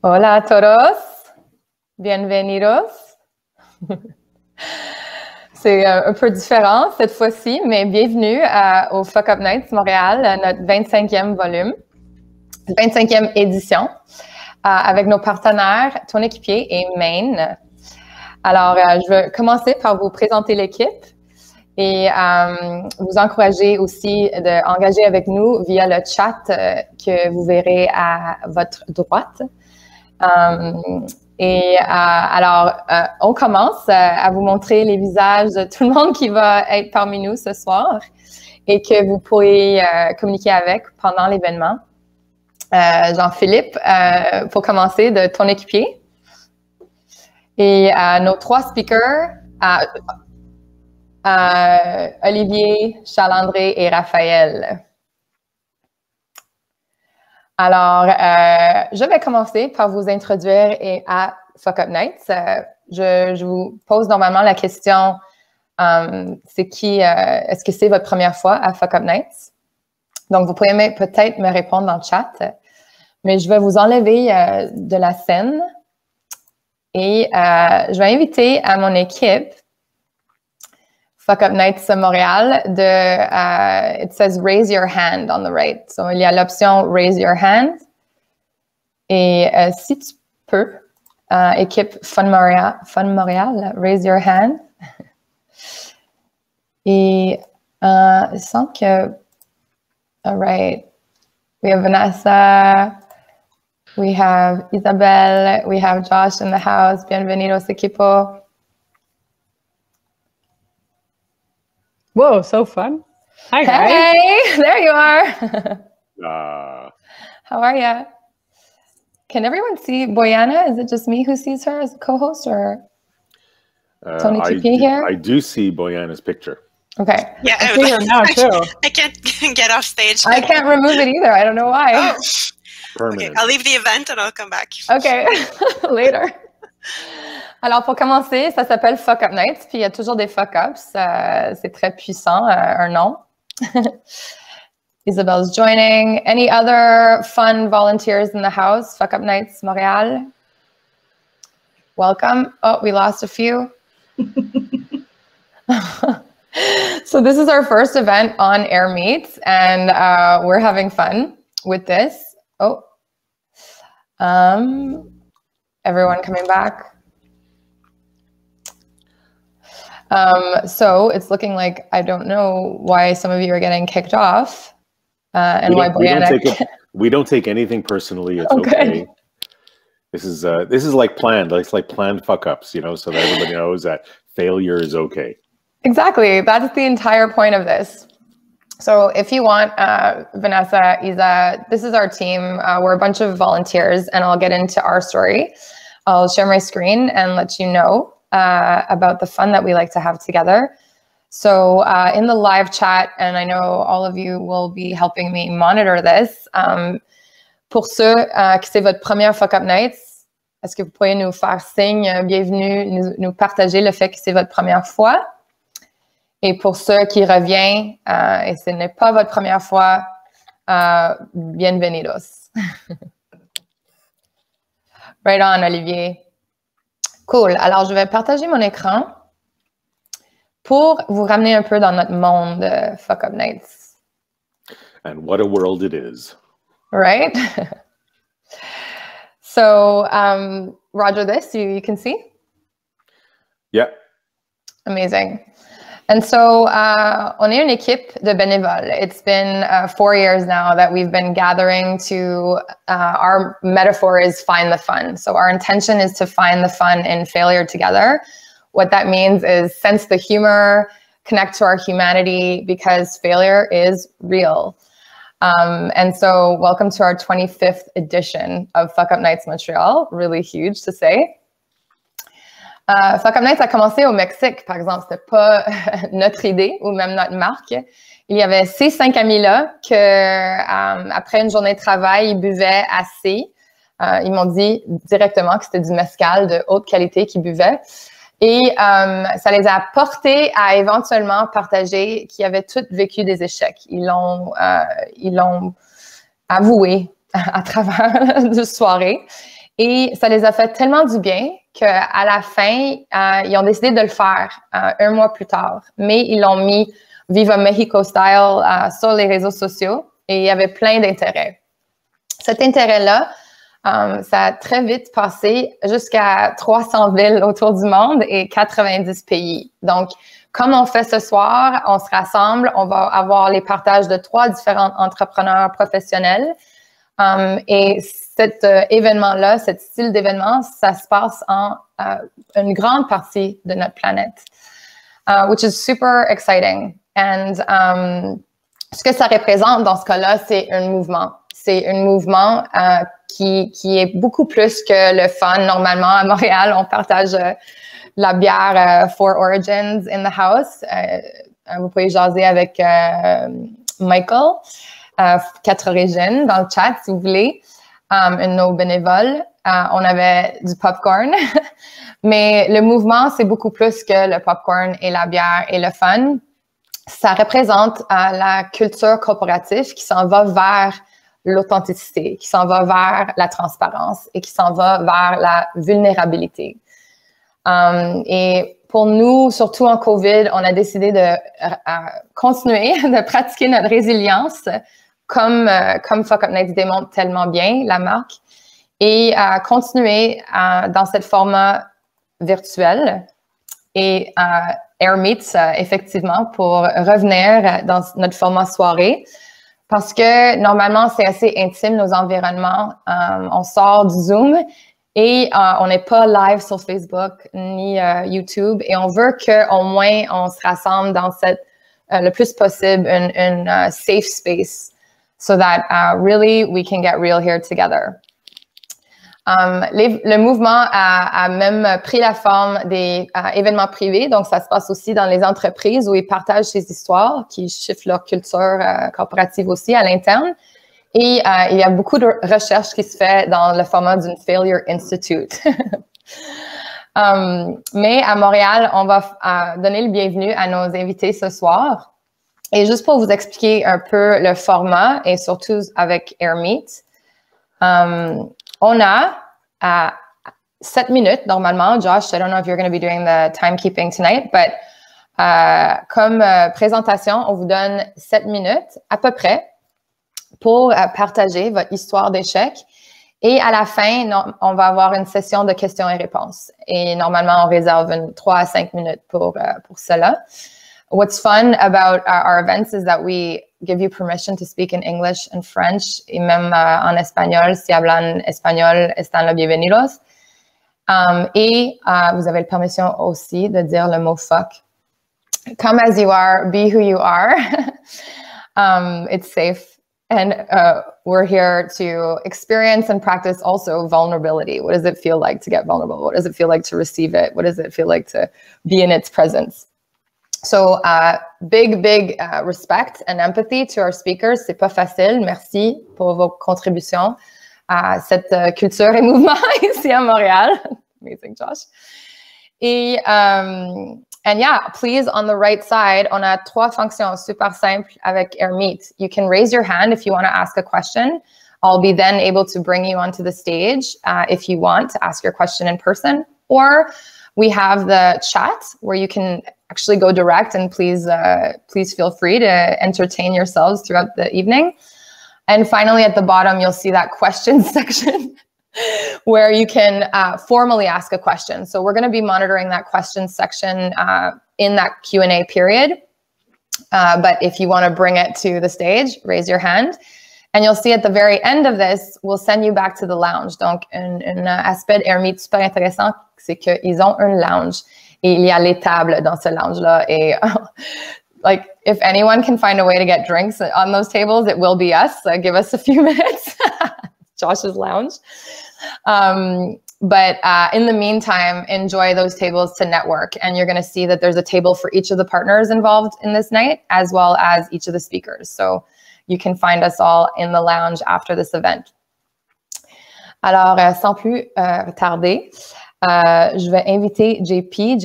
Hola a todos, bienvenidos. C'est un peu différent cette fois-ci, mais bienvenue au Fuck Up Nights Montréal, notre 25e volume, 25e édition, avec nos partenaires Ton Équipier et Main. Alors, je vais commencer par vous présenter l'équipe et vous encourager aussi d'engager avec nous via le chat que vous verrez à votre droite. Alors, on commence à vous montrer les visages de tout le monde qui va être parmi nous ce soir et que vous pourrez communiquer avec pendant l'événement. Jean-Philippe, pour commencer, de Ton Équipier. Et nos trois speakers, Olivier, Charles-André et Raphaël. Alors, je vais commencer par vous introduire à Fuck Up Nights. Je vous pose normalement la question, c'est qui, est-ce que c'est votre première fois à Fuck Up Nights? Donc, vous pouvez peut-être me répondre dans le chat, mais je vais vous enlever de la scène et je vais inviter à mon équipe Fuck Up Nights Montréal it says raise your hand on the right. So, il y a l'option raise your hand. Et si tu peux, équipe Fun Montréal, raise your hand. Et il semble que, all right, we have Vanessa, we have Isabelle, we have Josh in the house. Bienvenidos, equipo. Whoa, so fun. Hi, guys. Hey, there you are. How are you? Can everyone see Boyana? Is it just me who sees her as a co-host or Tony TP here? I do see Boyana's picture. Okay. Yeah, I see her now too. I can't get off stage. I can't remove it either. I don't know why. Oh. Permanent. Okay, I'll leave the event and I'll come back. Okay, later. Alors, pour commencer, ça s'appelle Fuck Up Nights, puis il y a toujours des fuck-ups. C'est très puissant, un nom. Isabelle's joining. Any other fun volunteers in the house? Fuck Up Nights Montréal. Welcome. Oh, we lost a few. So this is our first event on Air Meets, and we're having fun with this. Oh, everyone coming back. So it's looking like I don't know why some of you are getting kicked off, and why Boyana. We don't take anything personally. It's okay. This is like planned. It's like planned fuck ups, you know, so that everybody knows that failure is okay. Exactly. That's the entire point of this. So if you want, Vanessa, Isa, this is our team. We're a bunch of volunteers, and I'll get into our story. I'll share my screen and let you know about the fun that we like to have together. So in the live chat, and I know all of you will be helping me monitor this, pour ceux que c'est votre première Fuck Up Nights, est-ce que vous pourriez nous faire signe, bienvenue, nous partager le fait que c'est votre première fois? Et pour ceux qui reviennent, et ce n'est pas votre première fois, bienvenidos. Right on, Olivier. Cool. Alors, je vais partager mon écran pour vous ramener un peu dans notre monde de Fuck Up Nights. And what a world it is. Right? So, Roger this, you can see? Yeah. Amazing. And so, on est une équipe de bénévoles. It's been 4 years now that we've been gathering to, our metaphor is find the fun. So our intention is to find the fun in failure together. What that means is sense the humor, connect to our humanity, because failure is real. And so welcome to our 25th edition of Fuck Up Nights Montreal. Really huge to say. Fuck Up Nights a commencé au Mexique, par exemple. C'était pas notre idée ou même notre marque. Il y avait ces 5 amis-là que, après une journée de travail, ils buvaient assez. Ils m'ont dit directement que c'était du mezcal de haute qualité qu'ils buvaient. Et ça les a portés à éventuellement partager qu'ils avaient tous vécu des échecs. Ils l'ont avoué à travers de soirée. Et ça les a fait tellement du bien qu'à la fin, ils ont décidé de le faire 1 mois plus tard. Mais ils l'ont mis Viva Mexico Style sur les réseaux sociaux et il y avait plein d'intérêts. Cet intérêt-là, ça a très vite passé jusqu'à 300 villes autour du monde et 90 pays. Donc, comme on fait ce soir, on se rassemble, on va avoir les partages de 3 différents entrepreneurs professionnels. Et cet événement-là, cet style d'événement, ça se passe en une grande partie de notre planète, which is super exciting. And ce que ça représente dans ce cas-là, c'est un mouvement. C'est un mouvement qui est beaucoup plus que le fun. Normalement, à Montréal, on partage la bière Four Origins in the house. Vous pouvez jaser avec Michael, 4 origines, dans le chat, si vous voulez. Un de nos bénévoles. On avait du popcorn. Mais le mouvement, c'est beaucoup plus que le popcorn et la bière et le fun. Ça représente la culture corporative qui s'en va vers l'authenticité, qui s'en va vers la transparence et qui s'en va vers la vulnérabilité. Et pour nous, surtout en COVID, on a décidé de continuer de pratiquer notre résilience comme Fuck Up Nights démontre tellement bien la marque et continuer dans ce format virtuel et Air Meets, effectivement, pour revenir dans notre format soirée. Parce que normalement, c'est assez intime, nos environnements. On sort du Zoom et on n'est pas live sur Facebook ni YouTube. Et on veut qu'au moins, on se rassemble dans le plus possible, une safe space so that really we can get real here together. Le mouvement a même pris la forme des événements privés, donc ça se passe aussi dans les entreprises où ils partagent ces histoires qui chiffrent leur culture corporative aussi à l'interne. Et il y a beaucoup de recherches qui se fait dans le format d'une Failure Institute. Mais à Montréal, on va donner le bienvenu à nos invités ce soir. Et juste pour vous expliquer un peu le format et surtout avec Air Meet, on a 7 minutes normalement. Josh, I don't know if you're going to be doing the timekeeping tonight, but comme présentation, on vous donne 7 minutes à peu près pour partager votre histoire d'échec. Et à la fin, on va avoir une session de questions et réponses. Et normalement, on réserve 3 à 5 minutes pour cela. What's fun about our events is that we give you permission to speak in English and French, et même en espagnol. Si hablan espagnol, están los bienvenidos. Et vous avez la permission aussi de dire le mot fuck. Come as you are, be who you are. It's safe. And we're here to experience and practice also vulnerability. What does it feel like to get vulnerable? What does it feel like to receive it? What does it feel like to be in its presence? So big respect and empathy to our speakers. C'est pas facile. Merci pour vos contributions à cette culture et mouvement ici à Montréal. Amazing, Josh. Et and yeah, please, on the right side, on a 3 fonctions super simples avec Air Meet. You can raise your hand if you want to ask a question. I'll be then able to bring you onto the stage if you want to ask your question in person. Or we have the chat where you can actually go direct, and please feel free to entertain yourselves throughout the evening. And finally, at the bottom, you'll see that questions section where you can formally ask a question. So we're going to be monitoring that questions section in that Q&A period. But if you want to bring it to the stage, raise your hand. And you'll see at the very end of this, we'll send you back to the lounge. Donc, un aspect d'Air Meet super intéressant, c'est qu'ils ont un lounge. Et il y a les tables dans ce lounge-là. Et like, if anyone can find a way to get drinks on those tables, it will be us. Give us a few minutes. Josh's lounge. But in the meantime, enjoy those tables to network. And you're going to see that there's a table for each of the partners involved in this night, as well as each of the speakers. So you can find us all in the lounge after this event. Alors, sans plus tarder, je vais inviter JP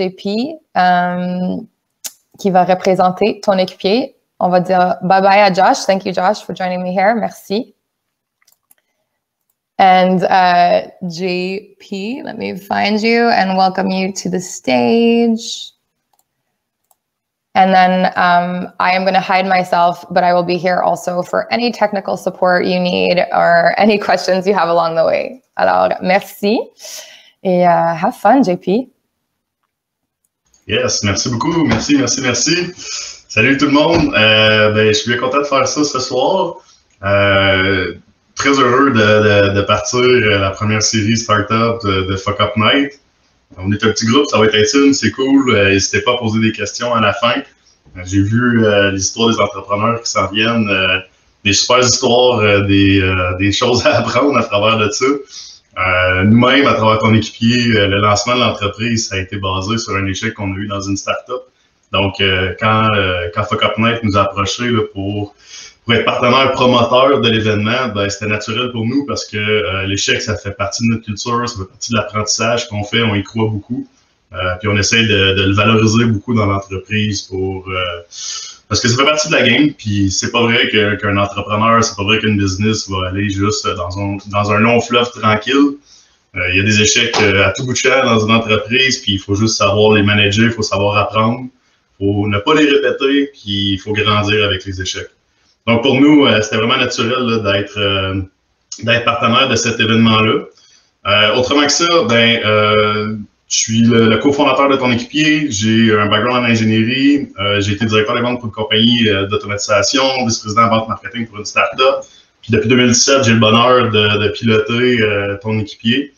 qui va représenter ton équipier. On va dire bye-bye à Josh. Thank you, Josh, for joining me here. Merci. And JP, let me find you and welcome you to the stage. And then I am going to hide myself, but I will be here also for any technical support you need or any questions you have along the way. Alors, merci et have fun, JP. Yes, merci beaucoup. Merci. Salut tout le monde. Je suis bien content de faire ça ce soir. Très heureux de partir la première série Startup de Fuck Up Night. On est un petit groupe, ça va être intime, c'est cool. N'hésitez pas à poser des questions à la fin. J'ai vu les histoires des entrepreneurs qui s'en viennent, des super histoires, des choses à apprendre à travers de ça. Nous-mêmes, à travers ton équipier, le lancement de l'entreprise, ça a été basé sur un échec qu'on a eu dans une start-up. Donc, quand Fuck Up Night nous a approchés là, pour être partenaire promoteur de l'événement, ben, c'était naturel pour nous parce que l'échec, ça fait partie de notre culture, ça fait partie de l'apprentissage qu'on fait, on y croit beaucoup. Puis on essaie de le valoriser beaucoup dans l'entreprise parce que ça fait partie de la game. Puis c'est pas vrai qu'un entrepreneur, c'est pas vrai qu'une business va aller juste dans un long fleuve tranquille. Il y a des échecs à tout bout de champ dans une entreprise, puis il faut juste savoir les manager, il faut savoir apprendre, il faut ne pas les répéter, puis il faut grandir avec les échecs. Donc pour nous, c'était vraiment naturel là, d'être partenaire de cet événement-là. Autrement que ça, je suis le cofondateur de ton équipier, j'ai un background en ingénierie, j'ai été directeur des ventes pour une compagnie d'automatisation, vice-président de vente marketing pour une start-up. Puis depuis 2017, j'ai le bonheur de piloter ton équipier.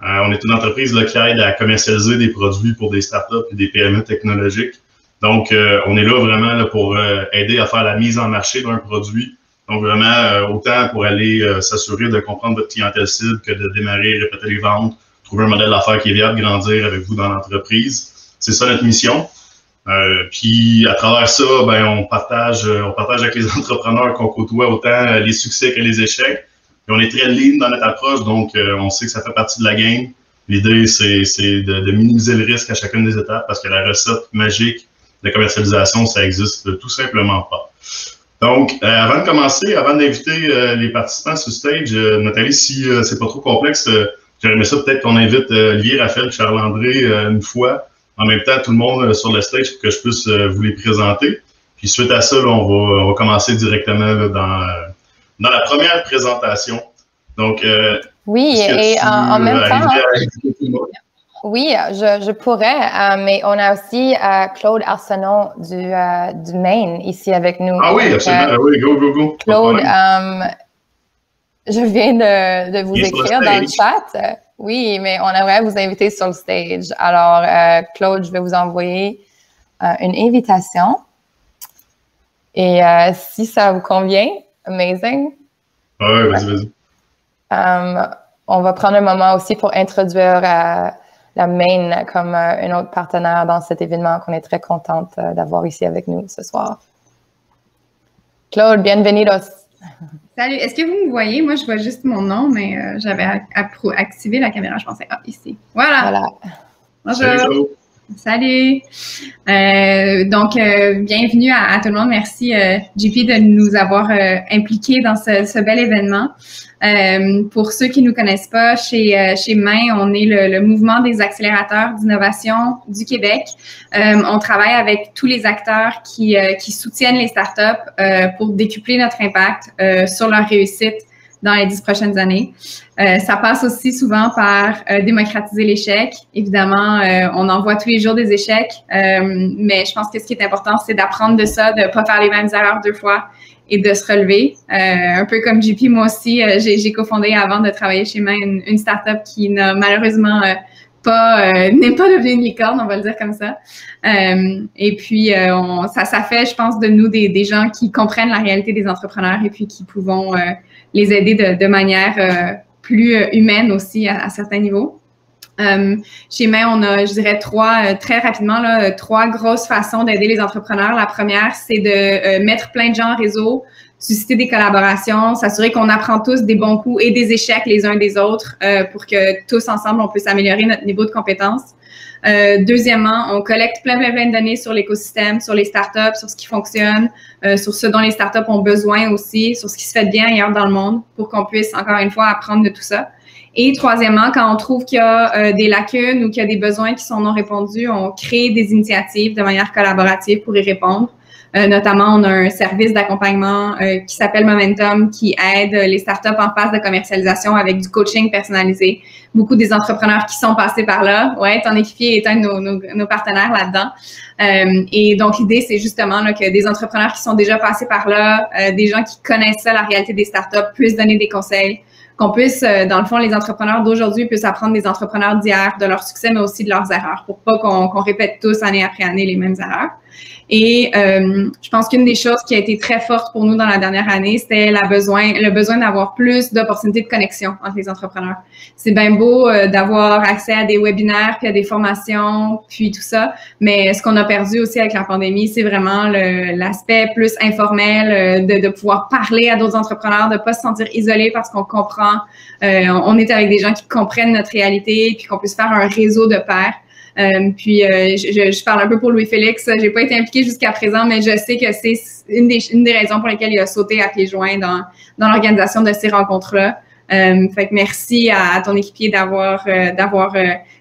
On est une entreprise là, qui aide à commercialiser des produits pour des start-up et des PME technologiques. Donc, on est là vraiment là, pour aider à faire la mise en marché d'un produit. Donc, vraiment, autant pour aller s'assurer de comprendre votre clientèle cible que de démarrer, répéter les ventes, trouver un modèle d'affaires qui est viable, grandir avec vous dans l'entreprise. C'est ça notre mission. Puis, à travers ça, on partage avec les entrepreneurs qu'on côtoie autant les succès que les échecs. Et on est très lean dans notre approche, donc on sait que ça fait partie de la game. L'idée, c'est de minimiser le risque à chacune des étapes parce que la recette magique de commercialisation, ça existe tout simplement pas. Donc, avant de commencer, avant d'inviter les participants sur stage, Nathalie, si c'est pas trop complexe, j'aimerais ça peut-être qu'on invite Olivier, Raphaël, Charles-André une fois, en même temps tout le monde sur le stage pour que je puisse vous les présenter. Puis suite à ça, là, on va commencer directement là, dans la première présentation. Donc, oui, et en même temps, oui, je pourrais, mais on a aussi Claude Arsenault du Maine ici avec nous. Ah oui, absolument. Oui, go. Claude, je viens de vous écrire dans le chat. Oui, mais on aimerait vous inviter sur le stage. Alors, Claude, je vais vous envoyer une invitation. Et si ça vous convient, amazing. Oui, vas-y. On va prendre un moment aussi pour introduire la Maine comme un autre partenaire dans cet événement qu'on est très contente d'avoir ici avec nous ce soir. Claude, bienvenidos. Salut, est-ce que vous me voyez? Moi, je vois juste mon nom, mais j'avais activé la caméra, je pensais, ici. Voilà. Bonjour. Salut. Donc, bienvenue à tout le monde. Merci, JP, de nous avoir impliqués dans ce bel événement. Pour ceux qui ne nous connaissent pas, chez Main, on est le mouvement des accélérateurs d'innovation du Québec. On travaille avec tous les acteurs qui soutiennent les startups pour décupler notre impact sur leur réussite dans les 10 prochaines années. Ça passe aussi souvent par démocratiser l'échec. Évidemment, on en voit tous les jours des échecs, mais je pense que ce qui est important, c'est d'apprendre de ça, de ne pas faire les mêmes erreurs 2 fois et de se relever. Un peu comme JP, moi aussi, j'ai cofondé avant de travailler chez Main une startup qui n'a malheureusement n'est pas devenue une licorne, on va le dire comme ça. Et puis, ça fait, je pense, de nous des gens qui comprennent la réalité des entrepreneurs et puis qui pouvons les aider de manière plus humaine aussi à certains niveaux. Chez Main, on a, je dirais, très rapidement, trois grosses façons d'aider les entrepreneurs. La première, c'est de mettre plein de gens en réseau, susciter des collaborations, s'assurer qu'on apprend tous des bons coups et des échecs les uns des autres pour que tous ensemble, on puisse améliorer notre niveau de compétences. Deuxièmement, on collecte plein de données sur l'écosystème, sur les startups, sur ce qui fonctionne, sur ce dont les startups ont besoin aussi, sur ce qui se fait bien ailleurs dans le monde pour qu'on puisse, encore une fois, apprendre de tout ça. Et troisièmement, quand on trouve qu'il y a des lacunes ou qu'il y a des besoins qui sont non répondus, on crée des initiatives de manière collaborative pour y répondre. Notamment, on a un service d'accompagnement qui s'appelle Momentum qui aide les startups en phase de commercialisation avec du coaching personnalisé. Beaucoup des entrepreneurs qui sont passés par là. Ouais, ton équipier est un de nos partenaires là-dedans. Et donc, l'idée, c'est justement là, que des entrepreneurs qui sont déjà passés par là, des gens qui connaissent ça, la réalité des startups, puissent donner des conseils, qu'on puisse, dans le fond, les entrepreneurs d'aujourd'hui puissent apprendre des entrepreneurs d'hier, de leur succès, mais aussi de leurs erreurs, pour pas qu'on répète tous année après année les mêmes erreurs. Et je pense qu'une des choses qui a été très forte pour nous dans la dernière année, c'était le besoin d'avoir plus d'opportunités de connexion entre les entrepreneurs. C'est bien beau d'avoir accès à des webinaires, puis à des formations, puis tout ça, mais ce qu'on a perdu aussi avec la pandémie, c'est vraiment l'aspect plus informel de pouvoir parler à d'autres entrepreneurs, de pas se sentir isolé parce qu'on comprend, on est avec des gens qui comprennent notre réalité, puis qu'on puisse faire un réseau de pairs. Je parle un peu pour Louis-Félix. J'ai pas été impliquée jusqu'à présent, mais je sais que c'est une des raisons pour lesquelles il a sauté à pieds joints dans l'organisation de ces rencontres-là. Fait que merci à ton équipier d'avoir fait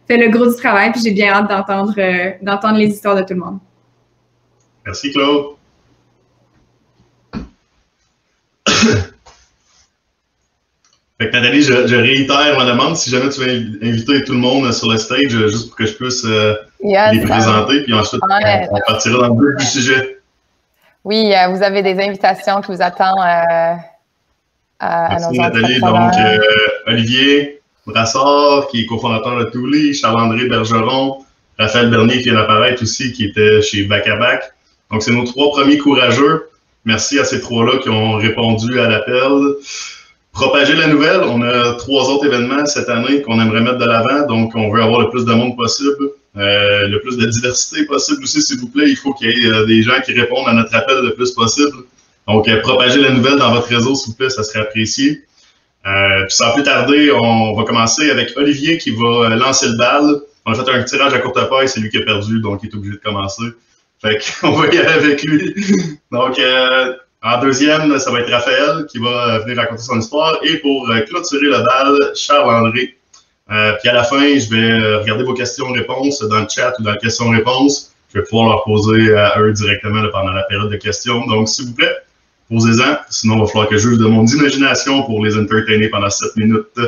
le gros du travail. Puis j'ai bien hâte d'entendre les histoires de tout le monde. Merci, Claude. Fait que Nathalie, je réitère ma demande. Si jamais tu veux inviter tout le monde sur le stage, juste pour que je puisse les présenter, puis ensuite on partira dans le vif du sujet. Oui, vous avez des invitations qui vous attendent à nos Nathalie. Donc, Olivier Brassard, qui est cofondateur de Touli, Charles-André Bergeron, Raphaël Bernier qui vient d'apparaître aussi, qui était chez Back à Back. Donc, c'est nos 3 premiers courageux. Merci à ces 3-là qui ont répondu à l'appel. Propager la nouvelle, on a 3 autres événements cette année qu'on aimerait mettre de l'avant, donc on veut avoir le plus de monde possible, le plus de diversité possible aussi, s'il vous plaît. Il faut qu'il y ait des gens qui répondent à notre appel le plus possible. Donc, propager la nouvelle dans votre réseau, s'il vous plaît, ça serait apprécié. Puis sans plus tarder, on va commencer avec Olivier qui va lancer le bal. On a fait un tirage à courte paille, c'est lui qui a perdu, donc il est obligé de commencer. Fait qu'on va y aller avec lui. Donc, en deuxième, ça va être Raphaël qui va venir raconter son histoire. Et pour clôturer le bal, Charles-André. Puis à la fin, je vais regarder vos questions-réponses dans le chat ou dans la question-réponse. Je vais pouvoir leur poser à eux directement pendant la période de questions. Donc, s'il vous plaît, posez-en. Sinon, il va falloir que je juge de mon imagination pour les entertainer pendant 7 minutes.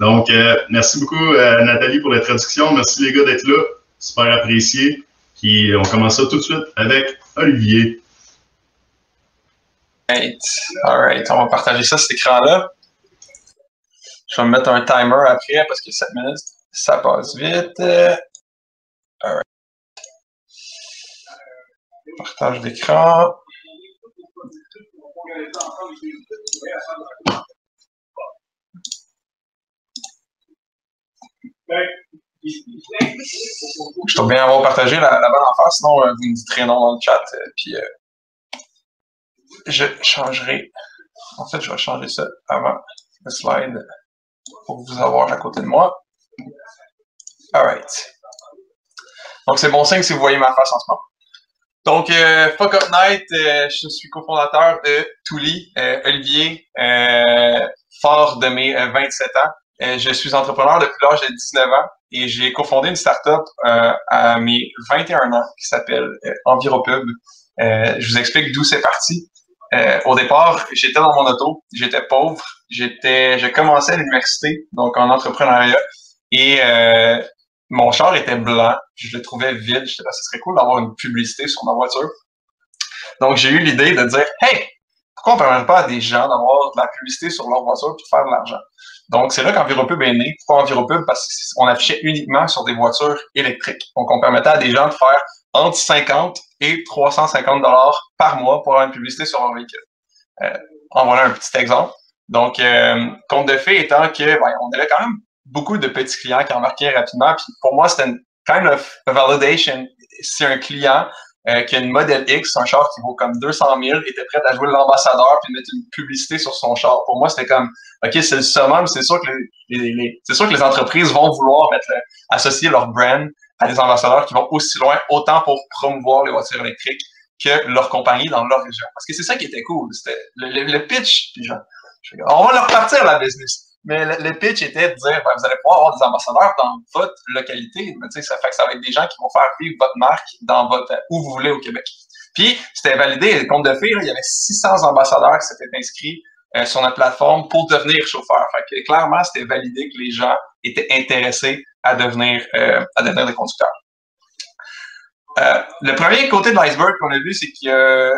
Donc, merci beaucoup Nathalie pour la traduction. Merci les gars d'être là. Super apprécié. Puis on commence ça tout de suite avec Olivier. Alright, on va partager ça, cet écran-là. Je vais me mettre un timer après parce que 7 minutes, ça passe vite. Alright. Partage d'écran. Je dois bien avoir partagé la balle en face, sinon vous me direz non dans le chat. Puis je changerai. En fait, je vais changer ça avant le slide pour vous avoir à côté de moi. Alright. Donc, c'est bon signe si vous voyez ma face en ce moment. Donc, Fuck Up Night, je suis cofondateur de Touli, Olivier, fort de mes 27 ans. Je suis entrepreneur depuis l'âge de 19 ans et j'ai cofondé une startup à mes 21 ans qui s'appelle Enviropub. Je vous explique d'où c'est parti. Au départ, j'étais dans mon auto, j'étais pauvre, je commençais à l'université, donc en entrepreneuriat, et mon char était blanc, je le trouvais vide, j'étais là, ce serait cool d'avoir une publicité sur ma voiture. Donc j'ai eu l'idée de dire, hey, pourquoi on ne permet pas à des gens d'avoir de la publicité sur leur voiture et de faire de l'argent? Donc c'est là qu'Enviropub est né. Pourquoi Enviropub? Parce qu'on affichait uniquement sur des voitures électriques. Donc on permettait à des gens de faire entre 50 et 350 $ par mois pour avoir une publicité sur leur véhicule. En voilà un petit exemple. Donc, compte de fait étant que on avait quand même beaucoup de petits clients qui embarquaient rapidement. Puis pour moi, c'était une kind of validation. Si un client qui a une Model X, un char qui vaut comme 200 000, était prêt à jouer l'ambassadeur puis mettre une publicité sur son char. Pour moi, c'était comme, OK, c'est le summum. C'est sûr que les entreprises vont vouloir associer leur brand à des ambassadeurs qui vont aussi loin, autant pour promouvoir les voitures électriques que leur compagnie dans leur région. Parce que c'est ça qui était cool. C'était le pitch, puis on va leur partir la business. Mais le pitch était de dire, ben, vous allez pouvoir avoir des ambassadeurs dans votre localité. Mais, ça fait que ça va être des gens qui vont faire vivre votre marque dans où vous voulez au Québec. Puis, c'était validé, compte de fait, il y avait 600 ambassadeurs qui s'étaient inscrits sur notre plateforme pour devenir chauffeurs. Fait que clairement, c'était validé que les gens étaient intéressés à devenir des conducteurs. Le premier côté de l'iceberg qu'on a vu, c'est que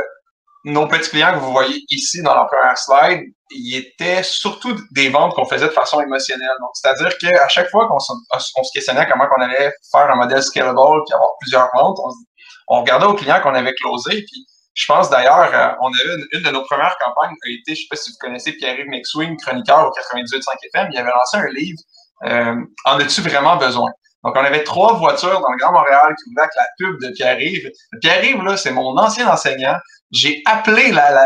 nos petits clients que vous voyez ici dans la première slide, ils étaient surtout des ventes qu'on faisait de façon émotionnelle. Donc, c'est-à-dire qu'à chaque fois qu'on se questionnait comment on allait faire un modèle scalable puis avoir plusieurs ventes, on regardait aux clients qu'on avait closés. Puis, je pense d'ailleurs, on avait une de nos premières campagnes a été, je ne sais pas si vous connaissez Pierre-Yves McSwing, chroniqueur au 98.5 FM, il avait lancé un livre En as-tu vraiment besoin? Donc, on avait 3 voitures dans le Grand Montréal qui voulaient avec la pub de Pierre-Yves. Pierre-Yves, là, c'est mon ancien enseignant. J'ai appelé la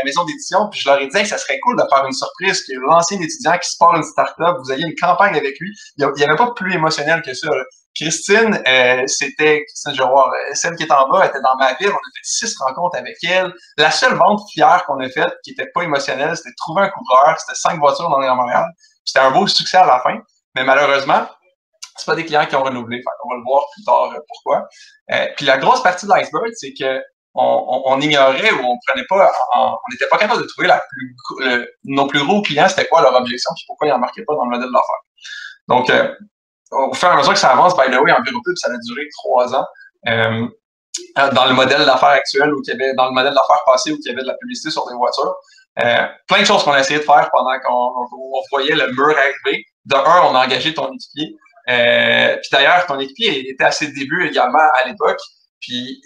maison d'édition, puis je leur ai dit que ça serait cool de faire une surprise, que l'ancien étudiant qui se part une start-up, vous ayez une campagne avec lui. Il n'y avait pas plus émotionnel que ça, là. Christine, c'était Christine Giroir, celle qui est en bas, était dans ma ville. On a fait 6 rencontres avec elle. La seule vente fière qu'on a faite, qui n'était pas émotionnelle, c'était de trouver un couvreur. C'était 5 voitures dans le Grand Montréal. C'était un beau succès à la fin, mais malheureusement, c'est pas des clients qui ont renouvelé. On va le voir plus tard pourquoi. Puis la grosse partie de l'iceberg, c'est que on ignorait ou on prenait pas, on n'était pas capable de trouver nos plus gros clients, c'était quoi leur objection, puis pourquoi ils n'en marquaient pas dans le modèle d'affaires. Donc, au fur et à mesure que ça avance, by the way, en bureau pub, ça a duré 3 ans. Dans le modèle d'affaires actuel, dans le modèle d'affaires passé, où il y avait de la publicité sur des voitures, plein de choses qu'on a essayé de faire pendant qu'on voyait le mur arriver. De un, on a engagé ton équipier. Puis d'ailleurs, ton équipier était à ses débuts également à l'époque. Puis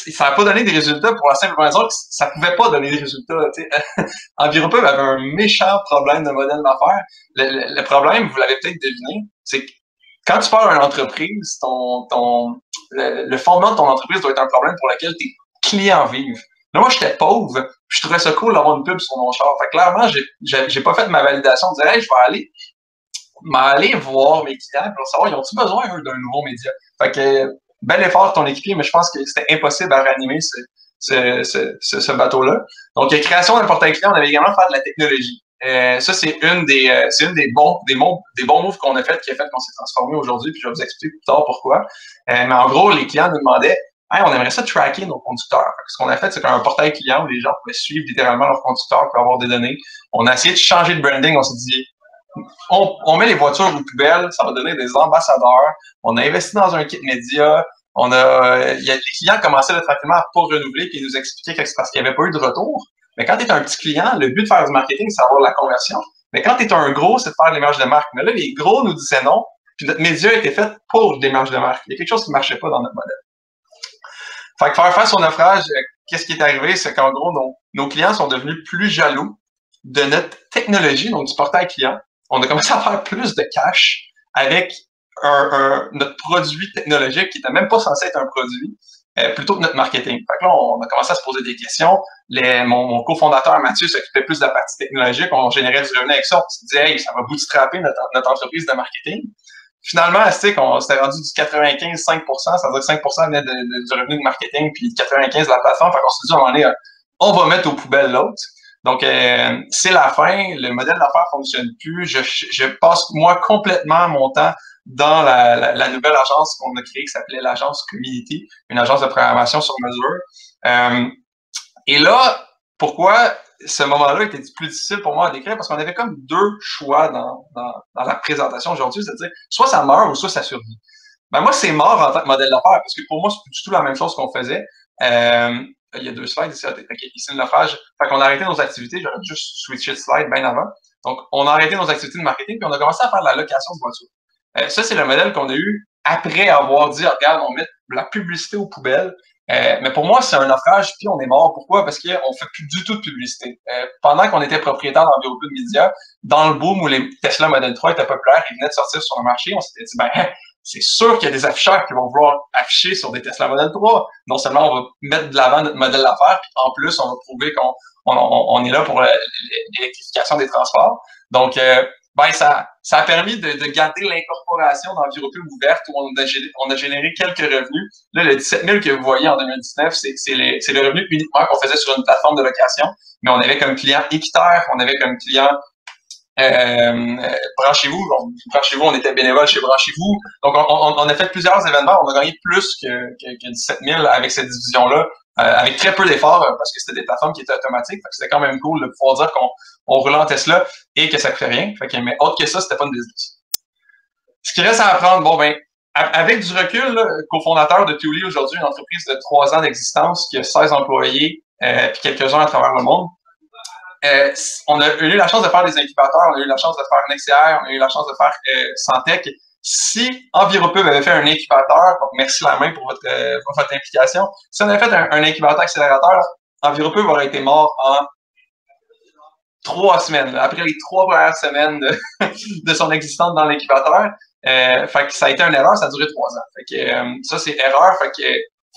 ça n'a pas donné des résultats pour la simple raison que ça pouvait pas donner des résultats. Enviropub avait un méchant problème de modèle d'affaires. Le problème, vous l'avez peut-être deviné, c'est que quand tu pars une entreprise, le fondement de ton entreprise doit être un problème pour lequel tes clients vivent. Là, moi, j'étais pauvre, je trouvais ça cool d'avoir une pub sur mon char. Fait que clairement, j'ai pas fait ma validation de dire, hey, je vais aller voir mes clients pour savoir, ils ont-ils besoin, eux, d'un nouveau média? Fait que, bel effort de ton équipier, mais je pense que c'était impossible à réanimer ce bateau-là. Donc, création d'un portail client, on avait également fait de la technologie. Ça, c'est une des bons moves qu'on a fait, qui a fait qu'on s'est transformé aujourd'hui, puis je vais vous expliquer plus tard pourquoi. Mais en gros, les clients nous demandaient, hey, on aimerait ça tracker nos conducteurs. Ce qu'on a fait, c'est qu'un portail client où les gens pouvaient suivre littéralement leurs conducteurs pour avoir des données. On a essayé de changer de branding, on s'est dit, on met les voitures aux poubelles, ça va donner des ambassadeurs. On a investi dans un kit média. Les clients commençaient tranquillement à pas renouveler puis ils nous expliquaient que c'est parce qu'il n'y avait pas eu de retour. Mais quand tu es un petit client, le but de faire du marketing, c'est d'avoir la conversion. Mais quand tu es un gros, c'est de faire l'image de marque. Mais là, les gros nous disaient non, puis notre média a été fait pour l'image de marque. Il y a quelque chose qui ne marchait pas dans notre modèle. Fait que faire face au naufrage, qu'est-ce qui est arrivé? C'est qu'en gros, nos clients sont devenus plus jaloux de notre technologie, donc du portail client. On a commencé à faire plus de cash avec notre produit technologique qui n'était même pas censé être un produit, plutôt que notre marketing. Fait que là, on a commencé à se poser des questions. Mon cofondateur Mathieu s'occupait plus de la partie technologique. On générait du revenu avec ça. On se disait, hey, ça va bootstrapper notre entreprise de marketing. Finalement, on s'était rendu du 95-5%, ça veut dire que 5% venait du revenu de marketing, puis 95% de la plateforme. Fait qu'on s'est dit, à un moment donné, on va mettre aux poubelles l'autre. Donc, c'est la fin. Le modèle d'affaires fonctionne plus. Je passe, moi, complètement mon temps dans la nouvelle agence qu'on a créée qui s'appelait l'agence Community, une agence de programmation sur mesure. Et là, pourquoi ce moment-là était plus difficile pour moi à décrire? Parce qu'on avait comme 2 choix dans la présentation aujourd'hui, c'est-à-dire soit ça meurt ou soit ça survit. Ben moi, c'est mort en tant que modèle d'affaires parce que pour moi, c'est plus du tout la même chose qu'on faisait. Il y a 2 slides ici. Ici, le naufrage. Fait qu'on a arrêté nos activités. J'aurais juste switché de slide bien avant. Donc, on a arrêté nos activités de marketing puis on a commencé à faire de la location de voitures. Ça, c'est le modèle qu'on a eu après avoir dit, regarde, on met la publicité aux poubelles. Mais pour moi, c'est un naufrage, puis on est mort. Pourquoi? Parce qu'on ne fait plus du tout de publicité. Pendant qu'on était propriétaire d'Enviropub Media, dans le boom où les Tesla Model 3 étaient populaires, ils venaient de sortir sur le marché, on s'était dit, c'est sûr qu'il y a des afficheurs qui vont vouloir afficher sur des Tesla Model 3. Non seulement on va mettre de l'avant notre modèle d'affaires, puis en plus, on va prouver qu'on est là pour l'électrification des transports. Donc, ça Ça a permis de garder l'incorporation d'Enviropub ouverte où on a généré quelques revenus. Là, le 17 000 que vous voyez en 2019, c'est le revenu uniquement qu'on faisait sur une plateforme de location, mais on avait comme client Équiterre, on avait comme client Branchez-vous. Branchez-vous, on était bénévole chez Branchez-vous. Donc, on a fait plusieurs événements. On a gagné plus que 17 000 avec cette division-là, avec très peu d'efforts, parce que c'était des plateformes qui étaient automatiques. Fait que c'était quand même cool de pouvoir dire qu'on roulait en Tesla et que ça coûtait rien. Fait que, mais autre que ça, c'était pas une business. Ce qui reste à apprendre, bon, ben, avec du recul, là, cofondateur de Thule aujourd'hui, une entreprise de 3 ans d'existence qui a 16 employés, puis quelques-uns à travers le monde. On a eu la chance de faire des incubateurs, on a eu la chance de faire NextAir, on a eu la chance de faire Santec. Si Enviropub avait fait un incubateur, donc merci la main pour votre implication, si on avait fait un incubateur accélérateur, Enviropub aurait été mort en 3 semaines. Là, après les 3 premières semaines de son existence dans l'incubateur, fait que ça a été une erreur, ça a duré 3 ans. Fait que ça, c'est erreur. Fait que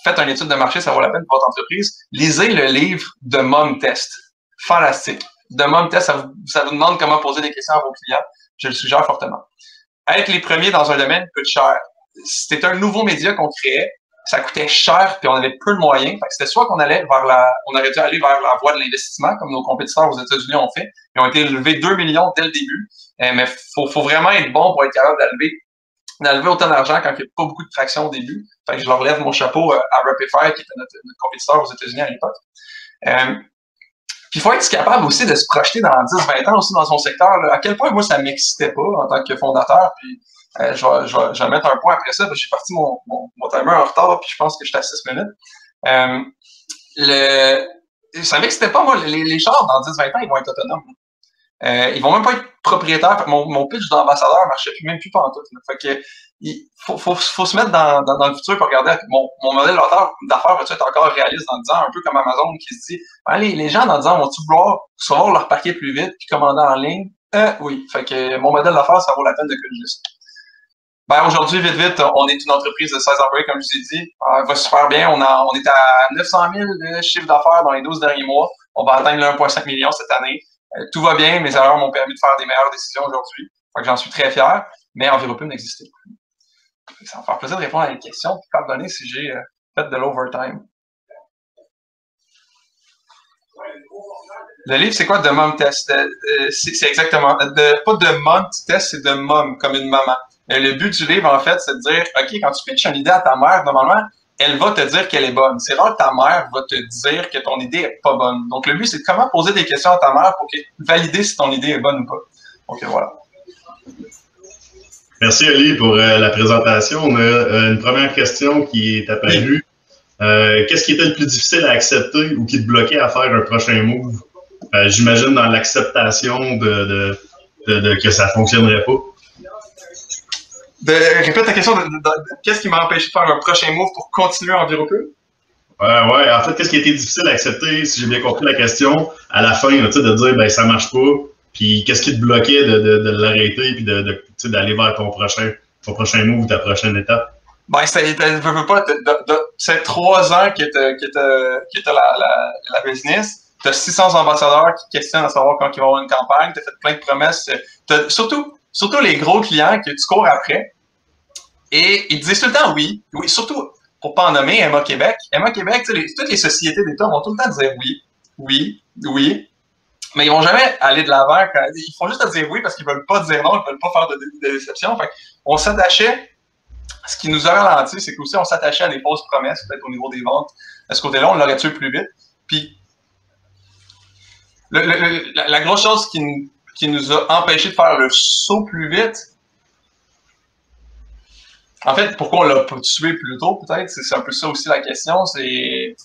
faites une étude de marché, ça vaut la peine pour votre entreprise. Lisez le livre de Mom Test. Fantastique. De Mom Test, ça vous demande comment poser des questions à vos clients. Je le suggère fortement. Être les premiers dans un domaine coûte cher. C'était un nouveau média qu'on créait. Ça coûtait cher, puis on avait peu de moyens. Fait que c'était soit qu'on aurait dû aller vers la voie de l'investissement, comme nos compétiteurs aux États-Unis ont fait. Ils ont été élevés 2 millions dès le début. Mais faut vraiment être bon pour être capable d'enlever autant d'argent quand il n'y a pas beaucoup de traction au début. Fait que je leur lève mon chapeau à Rapidfire, qui était notre compétiteur aux États-Unis à l'époque. Puis il faut être capable aussi de se projeter dans 10-20 ans aussi dans son secteur. Là. À quel point moi, ça ne m'excitait pas en tant que fondateur. Puis je vais mettre un point après ça, parce que j'ai parti mon timer en retard, puis je pense que j'étais à 6 minutes. Ça ne m'excitait pas, moi. Les chars, dans 10-20 ans, ils vont être autonomes. Ils vont même pas être propriétaires. Mon pitch d'ambassadeur ne marchait même plus pantoute. Fait que il faut se mettre dans le futur pour regarder mon modèle d'affaires va-tu être encore réaliste dans 10 ans, un peu comme Amazon qui se dit les gens dans 10 ans vont-tu vouloir savoir leur parquet plus vite puis commander en ligne? Oui. Fait que mon modèle d'affaires, ça vaut la peine de corriger ça. Ben, aujourd'hui, vite, on est une entreprise de 16 employés, comme je vous ai dit. Va super bien. On est à 900 000 de chiffre d'affaires dans les 12 derniers mois. On va atteindre le 1,5 million cette année. Tout va bien. Mes erreurs m'ont permis de faire des meilleures décisions aujourd'hui. Fait que j'en suis très fier. Mais Enviropub n'existait plus. Ça va me faire plaisir de répondre à une question. Puis pardonnez si j'ai fait de l'overtime. Le livre, c'est quoi de Mom Test? C'est exactement. Pas de Mom Test, c'est de Mom, comme une maman. Le but du livre, en fait, c'est de dire, OK, quand tu pitches une idée à ta mère, normalement, elle va te dire qu'elle est bonne. C'est rare que ta mère va te dire que ton idée est pas bonne. Donc, le but, c'est de comment poser des questions à ta mère pour valider si ton idée est bonne ou pas. Donc, voilà. Merci, Ali, pour la présentation. On a une première question qui est apparue. Qu'est-ce qui était le plus difficile à accepter ou qui te bloquait à faire un prochain move? J'imagine dans l'acceptation que ça ne fonctionnerait pas. Répète ta question. Qu'est-ce qui m'a empêché de faire un prochain move pour continuer Enviropub? Ouais. En fait, qu'est-ce qui a été difficile à accepter, si j'ai bien compris la question, à la fin, de dire, ben ça marche pas. Puis qu'est-ce qui te bloquait de l'arrêter puis d'aller vers ton prochain move ou ta prochaine étape? Ben, c'est 3 ans que t'as la business. T'as 600 ambassadeurs qui questionnent à savoir quand ils vont avoir une campagne. T'as fait plein de promesses. Surtout les gros clients que tu cours après. Et ils te disent tout le temps oui. Oui, surtout, pour pas en nommer, Emma Québec. Emma Québec, toutes les sociétés d'État vont tout le temps dire oui. Mais ils vont jamais aller de l'avant. Ils font juste te dire oui parce qu'ils veulent pas dire non, ils veulent pas faire de déception. Fait on s'attachait. Ce qui nous a ralenti, c'est qu'aussi on s'attachait à des fausses promesses, peut-être au niveau des ventes. À ce côté-là, on l'aurait tué plus vite. Puis la grosse chose qui nous a empêché de faire le saut plus vite, en fait, pourquoi on l'a pas tué plus tôt, peut-être, c'est un peu ça aussi la question, c'est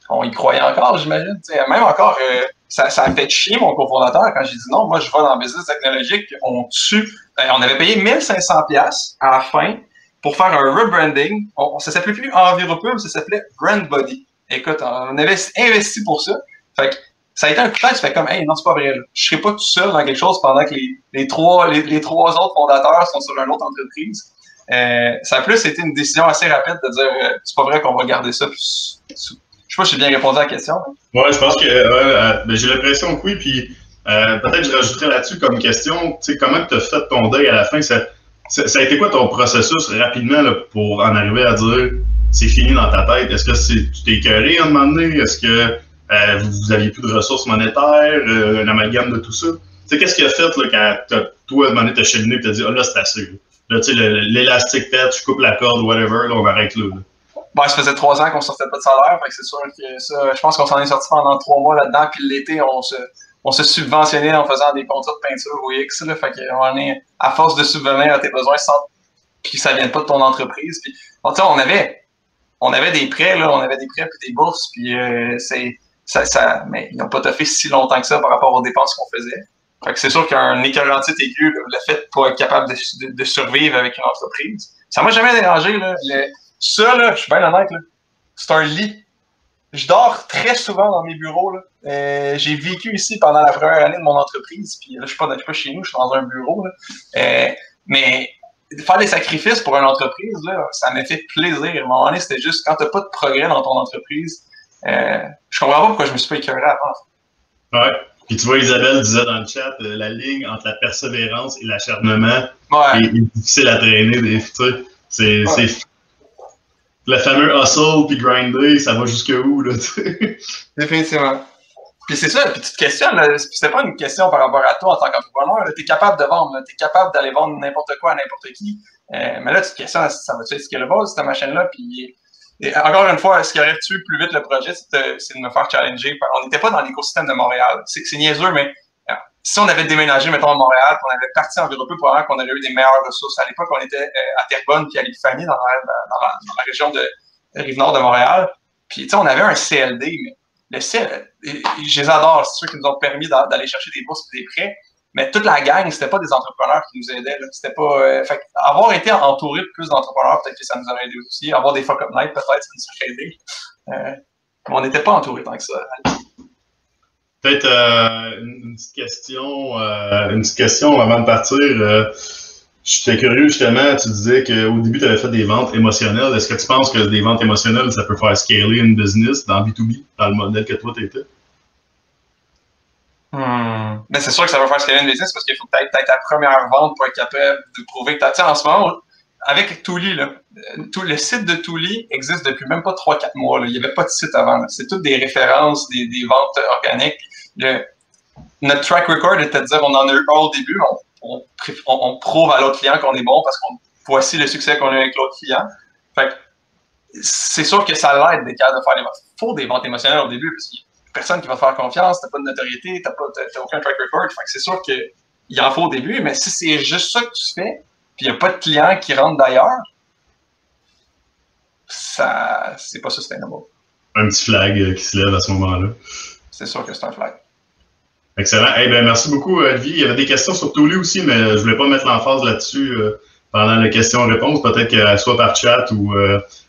on y croyait encore, j'imagine. Même encore, ça a fait chier mon cofondateur quand j'ai dit non, moi je vais dans le business technologique, on tue. On avait payé 1500$ à la fin pour faire un rebranding. Ça s'appelait plus Enviropub, ça s'appelait Brand Body. Écoute, on avait investi pour ça. Fait que ça a été un coup de tête, ça fait comme, hey, non, c'est pas vrai. Là. Je serai pas tout seul dans quelque chose pendant que les trois autres fondateurs sont sur une autre entreprise. Ça a plus été une décision assez rapide de dire, c'est pas vrai qu'on va garder ça. Je sais pas si j'ai bien répondu à la question. Ouais, je pense que j'ai l'impression que oui. Puis Peut-être que je rajouterais là-dessus comme question, tu sais, comment tu as fait ton deuil à la fin? Ça a été quoi ton processus rapidement là, pour en arriver à dire c'est fini dans ta tête? Est-ce que tu t'es écœuré à un moment donné? Est-ce que vous aviez plus de ressources monétaires, un amalgame de tout ça? Tu sais, qu'est-ce qui a fait là, quand toi, à un moment donné, t'as cheminé et t'as dit ah là, c'est assez. Là, tu sais, l'élastique pète, je coupe la corde, whatever, là, on arrête là. Ben, ça faisait 3 ans qu'on sortait pas de salaire, fait que c'est sûr que ça, je pense qu'on s'en est sorti pendant 3 mois là-dedans, puis l'été, on se subventionnait en faisant des contrats de peinture au X, là, fait qu'on est à force de subvenir à tes besoins sans que ça vienne pas de ton entreprise. Puis, bon, on avait des prêts, là, on avait des prêts puis des bourses, puis mais ils n'ont pas toffé si longtemps que ça par rapport aux dépenses qu'on faisait. Fait que c'est sûr qu'un écœurantite aigu, le fait de pas être capable de survivre avec une entreprise, ça m'a jamais dérangé, là. Ça, là, je suis bien honnête, là, c'est un lit. Je dors très souvent dans mes bureaux, là. J'ai vécu ici pendant la première année de mon entreprise, puis là, je suis pas chez nous, je suis dans un bureau, là. Mais faire des sacrifices pour une entreprise, là, ça m'a fait plaisir. À un moment donné, c'était juste quand t'as pas de progrès dans ton entreprise, je comprends pas pourquoi je me suis pas écœuré avant. Ouais. Puis tu vois, Isabelle disait dans le chat, la ligne entre la persévérance et l'acharnement est difficile à traîner. C'est le fameux hustle puis grinder, ça va jusque où, là, tu sais? Définitivement. Puis c'est ça, puis tu te questionnes, c'était pas une question par rapport à toi en tant qu'entrepreneur, tu es capable de vendre, tu es capable d'aller vendre n'importe quoi à n'importe qui, mais là, tu te questionnes, ça va-tu être scalable, cette machine-là, puis encore une fois, ce qui aurait tué plus vite le projet, c'est de me faire challenger. On n'était pas dans l'écosystème de Montréal, c'est niaiseux, mais si on avait déménagé, mettons, à Montréal, puis on avait parti en Européen, probablement qu'on aurait eu des meilleures ressources. À l'époque, on était à Terrebonne puis à l'Épiphanie, dans la région de Rive-Nord de Montréal. Puis, tu sais, on avait un CLD, mais le CLD, je les adore, c'est ceux qui nous ont permis d'aller chercher des bourses et des prêts. Mais toute la gang, c'était pas des entrepreneurs qui nous aidaient. C'était pas. Fait avoir été entouré de plus d'entrepreneurs, peut-être que ça nous aurait aidé aussi. Avoir des fuck-up nights, peut-être, ça nous aurait aidé. Mais on n'était pas entouré tant que ça. Peut-être une petite question avant de partir. J'étais curieux, justement, tu disais qu'au début, tu avais fait des ventes émotionnelles. Est-ce que tu penses que des ventes émotionnelles, ça peut faire scaler une business dans B2B, dans le modèle que toi, tu étais? Mais c'est sûr que ça va faire scaler une business parce qu'il faut que tu aies ta première vente pour être capable de prouver que tu as. En ce moment, avec Tooli, le site de Tooli existe depuis même pas 3-4 mois. Là. Il n'y avait pas de site avant. C'est toutes des références, des ventes organiques. Notre track record est de dire on en a eu un au début, on prouve à l'autre client qu'on est bon parce qu'on voici le succès qu'on a eu avec l'autre client. Fait que c'est sûr que ça l'aide d'être capable de faire des ventes. Il faut des ventes émotionnelles au début parce qu'il n'y a personne qui va te faire confiance, tu n'as pas de notoriété, tu n'as aucun track record. Fait que c'est sûr qu'il en faut au début, mais si c'est juste ça que tu fais, puis il n'y a pas de clients qui rentrent d'ailleurs, c'est pas sustainable. Un petit flag qui se lève à ce moment-là. C'est sûr que c'est un flag. Excellent. Eh bien, merci beaucoup, Olivier. Il y avait des questions sur Tooli aussi, mais je ne voulais pas mettre l'emphase là-dessus pendant la question-réponse. Peut-être que soit par chat ou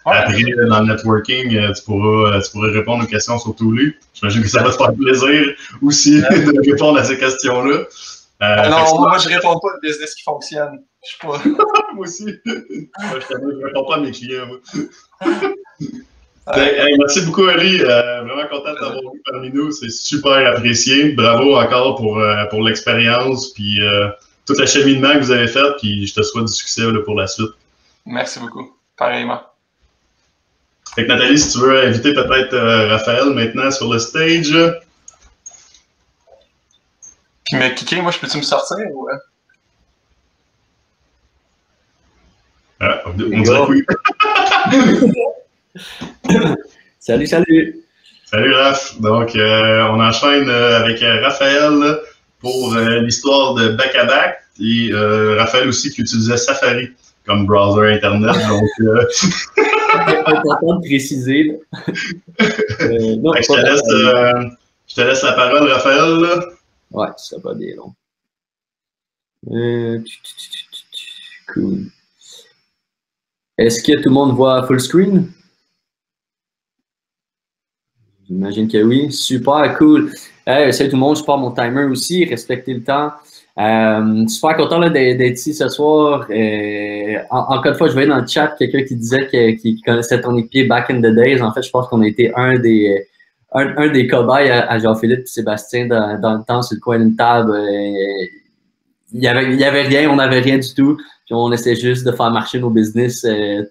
après, dans le networking, tu pourras répondre aux questions sur Tooli. J'imagine que ça va te faire plaisir aussi de répondre à ces questions-là. Non, moi, je ne réponds pas de business qui fonctionne. Je suis pas... moi aussi. Je ne réponds pas à mes clients, moi. Hey, merci beaucoup, Ali. Vraiment content de t'avoir vu parmi nous. C'est super apprécié. Bravo encore pour l'expérience puis tout l'acheminement que vous avez fait. Puis je te souhaite du succès là, pour la suite. Merci beaucoup. Pareillement. Fait que Nathalie, si tu veux inviter peut-être Raphaël maintenant sur le stage. Puis me kicker, moi, peux-tu me sortir ou... on dirait oui. Salut, salut. Salut, Raph. Donc, on enchaîne avec Raphaël pour l'histoire de Back-à-Back. Et Raphaël aussi qui utilisait Safari comme browser Internet. Donc, important de préciser. Non, je te laisse la parole, Raphaël. Là. Ouais, ça va bien long. Cool. Est-ce que tout le monde voit full screen? J'imagine que oui. Super, cool. Salut tout le monde, je pars mon timer aussi. Respectez le temps. Super content d'être ici ce soir. Encore une fois, je voyais dans le chat quelqu'un qui disait qu'il connaissait ton équipe back in the days. En fait, je pense qu'on a été un un des cobayes à Jean-Philippe et Sébastien dans le temps sur le coin d'une table. Il y avait rien, on n'avait rien du tout. Puis on essayait juste de faire marcher nos business,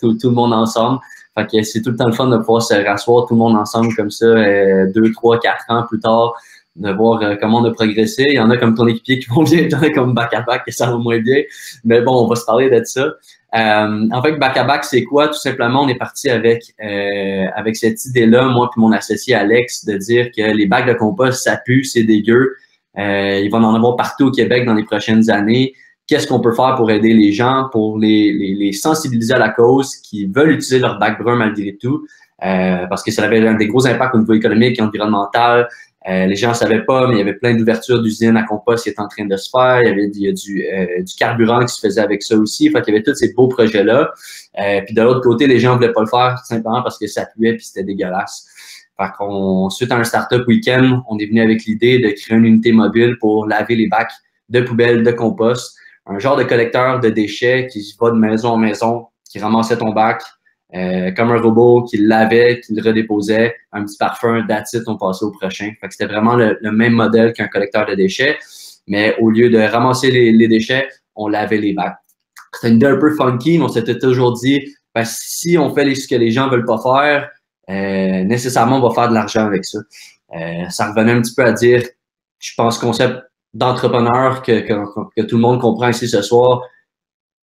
tout le monde ensemble. Fait que c'est tout le temps le fun de pouvoir se rasseoir tout le monde ensemble comme ça, 2, 3, 4 ans plus tard, de voir comment on a progressé. Il y en a comme ton équipier qui vont bien, il y en a comme back-à-back que ça va moins bien. Mais bon, on va se parler de ça. En fait, back-à-back, c'est quoi? Tout simplement, on est parti avec cette idée-là, moi puis mon associé Alex, de dire que les bacs de compost, ça pue, c'est dégueu. Il va en avoir partout au Québec dans les prochaines années. Qu'est-ce qu'on peut faire pour aider les gens, pour les sensibiliser à la cause, qui veulent utiliser leur bac brun malgré tout, parce que ça avait des gros impacts au niveau économique et environnemental. Les gens ne savaient pas, mais il y avait plein d'ouvertures d'usines à compost qui étaient en train de se faire. Il y a du carburant qui se faisait avec ça aussi. Fait qu'il y avait tous ces beaux projets-là. Puis de l'autre côté, les gens ne voulaient pas le faire tout simplement parce que ça puait et c'était dégueulasse. Fait qu'on, suite à un startup week-end, on est venu avec l'idée de créer une unité mobile pour laver les bacs de poubelles, de compost. Un genre de collecteur de déchets qui va de maison en maison, qui ramassait ton bac, comme un robot, qui le lavait, qui le redéposait, un petit parfum, that's it, on passait au prochain. Fait que c'était vraiment le même modèle qu'un collecteur de déchets, mais au lieu de ramasser les déchets, on lavait les bacs. C'était une idée un peu funky, mais on s'était toujours dit, ben, si on fait ce que les gens veulent pas faire, nécessairement, on va faire de l'argent avec ça. Ça revenait un petit peu à dire, je pense, concept d'entrepreneur que tout le monde comprend ici ce soir.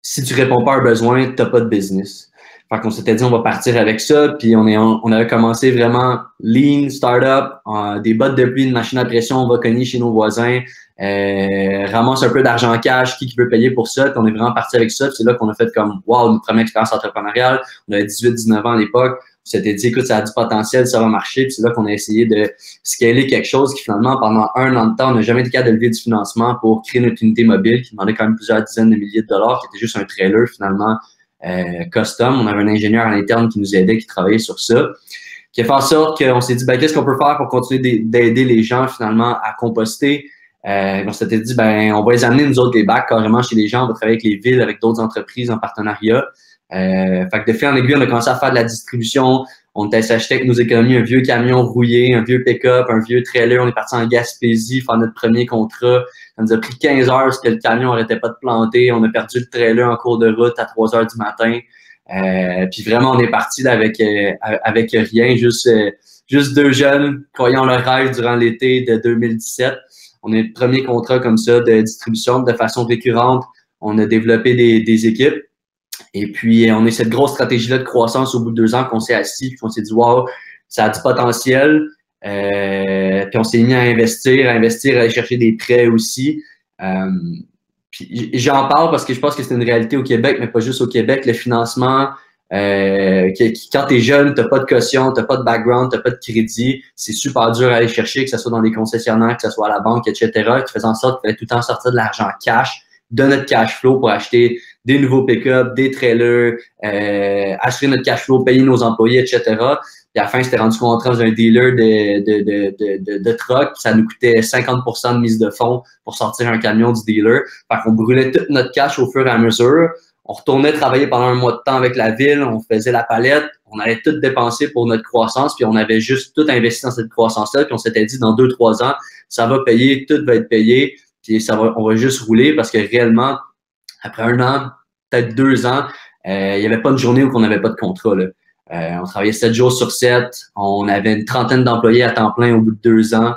Si tu réponds pas à un besoin, tu n'as pas de business. Fait qu'on s'était dit, on va partir avec ça. Puis on avait commencé vraiment lean, startup, des bottes de pluie, une machine à pression, on va cogner chez nos voisins, ramasse un peu d'argent cash, qui veut payer pour ça. Puis on est vraiment parti avec ça. Puis c'est là qu'on a fait comme, wow, notre première expérience entrepreneuriale. On avait 18-19 ans à l'époque. On s'était dit, écoute, ça a du potentiel, ça va marcher. Puis c'est là qu'on a essayé de scaler quelque chose qui, finalement, pendant 1 an de temps, on n'a jamais été capable de lever du financement pour créer notre unité mobile qui demandait quand même plusieurs dizaines de milliers de dollars, qui était juste un trailer, finalement, custom. On avait un ingénieur à l'interne qui nous aidait, qui travaillait sur ça, qui a fait en sorte qu'on s'est dit, ben, qu'est-ce qu'on peut faire pour continuer d'aider les gens, finalement, à composter? On s'était dit, ben, on va les amener, nous autres, les bacs, carrément chez les gens. On va travailler avec les villes, avec d'autres entreprises en partenariat. Fait que de fil en aiguille, on a commencé à faire de la distribution. On était s'acheter avec nos économies un vieux camion rouillé, un vieux pick-up, un vieux trailer. On est parti en Gaspésie faire notre premier contrat. Ça nous a pris 15 heures parce que le camion n'arrêtait pas de planter. On a perdu le trailer en cours de route à 3 heures du matin. Puis vraiment, on est parti avec rien, juste 2 jeunes croyant leur rêve durant l'été de 2017. On a eu le premier contrat comme ça de distribution de façon récurrente. On a développé des équipes. Et puis, on a eu cette grosse stratégie-là de croissance au bout de 2 ans qu'on s'est assis, puis on s'est dit, wow, ça a du potentiel. Puis on s'est mis à investir, à aller chercher des prêts aussi. Puis j'en parle parce que je pense que c'est une réalité au Québec, mais pas juste au Québec. Le financement, quand tu es jeune, tu n'as pas de caution, tu n'as pas de background, tu n'as pas de crédit. C'est super dur à aller chercher, que ce soit dans des concessionnaires, que ce soit à la banque, etc., qui faisait en sorte qu'il fallait tout le temps sortir de l'argent cash, de notre cash flow pour acheter des nouveaux pick-up, des trailers, assurer notre cash flow, payer nos employés, etc. Puis à la fin, c'était rendu compte dans un dealer de truck. Ça nous coûtait 50% de mise de fonds pour sortir un camion du dealer. Fait qu'on brûlait tout notre cash au fur et à mesure. On retournait travailler pendant 1 mois de temps avec la ville. On faisait la palette. On allait tout dépenser pour notre croissance. Puis on avait juste tout investi dans cette croissance-là. Puis on s'était dit, dans 2-3 ans, ça va payer, tout va être payé. Puis on va juste rouler parce que réellement, après 1 an, peut-être 2 ans, il n'y avait pas de journée où on n'avait pas de contrat, là. On travaillait 7 jours sur 7. On avait une trentaine d'employés à temps plein au bout de 2 ans.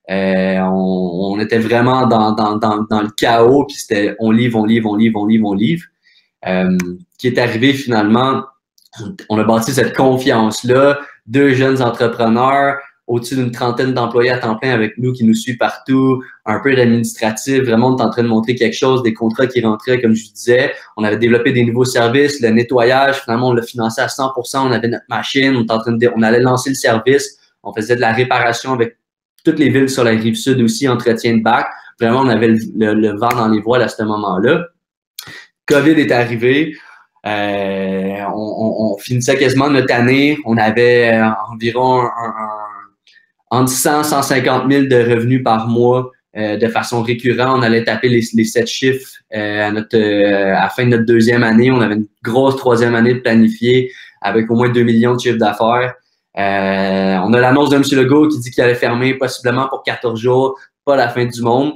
On était vraiment dans le chaos. Puis c'était on livre. Qui est arrivé finalement, on a bâti cette confiance-là. 2 jeunes entrepreneurs, au-dessus d'une trentaine d'employés à temps plein avec nous qui nous suivent partout, un peu d'administratif, vraiment on est en train de montrer quelque chose, des contrats qui rentraient, comme je vous disais. On avait développé des nouveaux services, le nettoyage, finalement on l'a financé à 100%, on avait notre machine, on allait lancer le service, on faisait de la réparation avec toutes les villes sur la rive sud aussi, entretien de bac. Vraiment, on avait le vent dans les voiles à ce moment-là. COVID est arrivé. On finissait quasiment notre année. On avait environ entre 100 et 150 000 de revenus par mois de façon récurrente. On allait taper les 7 chiffres à la fin de notre 2e année. On avait une grosse 3e année de planifier avec au moins 2 millions de chiffres d'affaires. On a l'annonce de M. Legault qui dit qu'il allait fermer possiblement pour 14 jours, pas la fin du monde.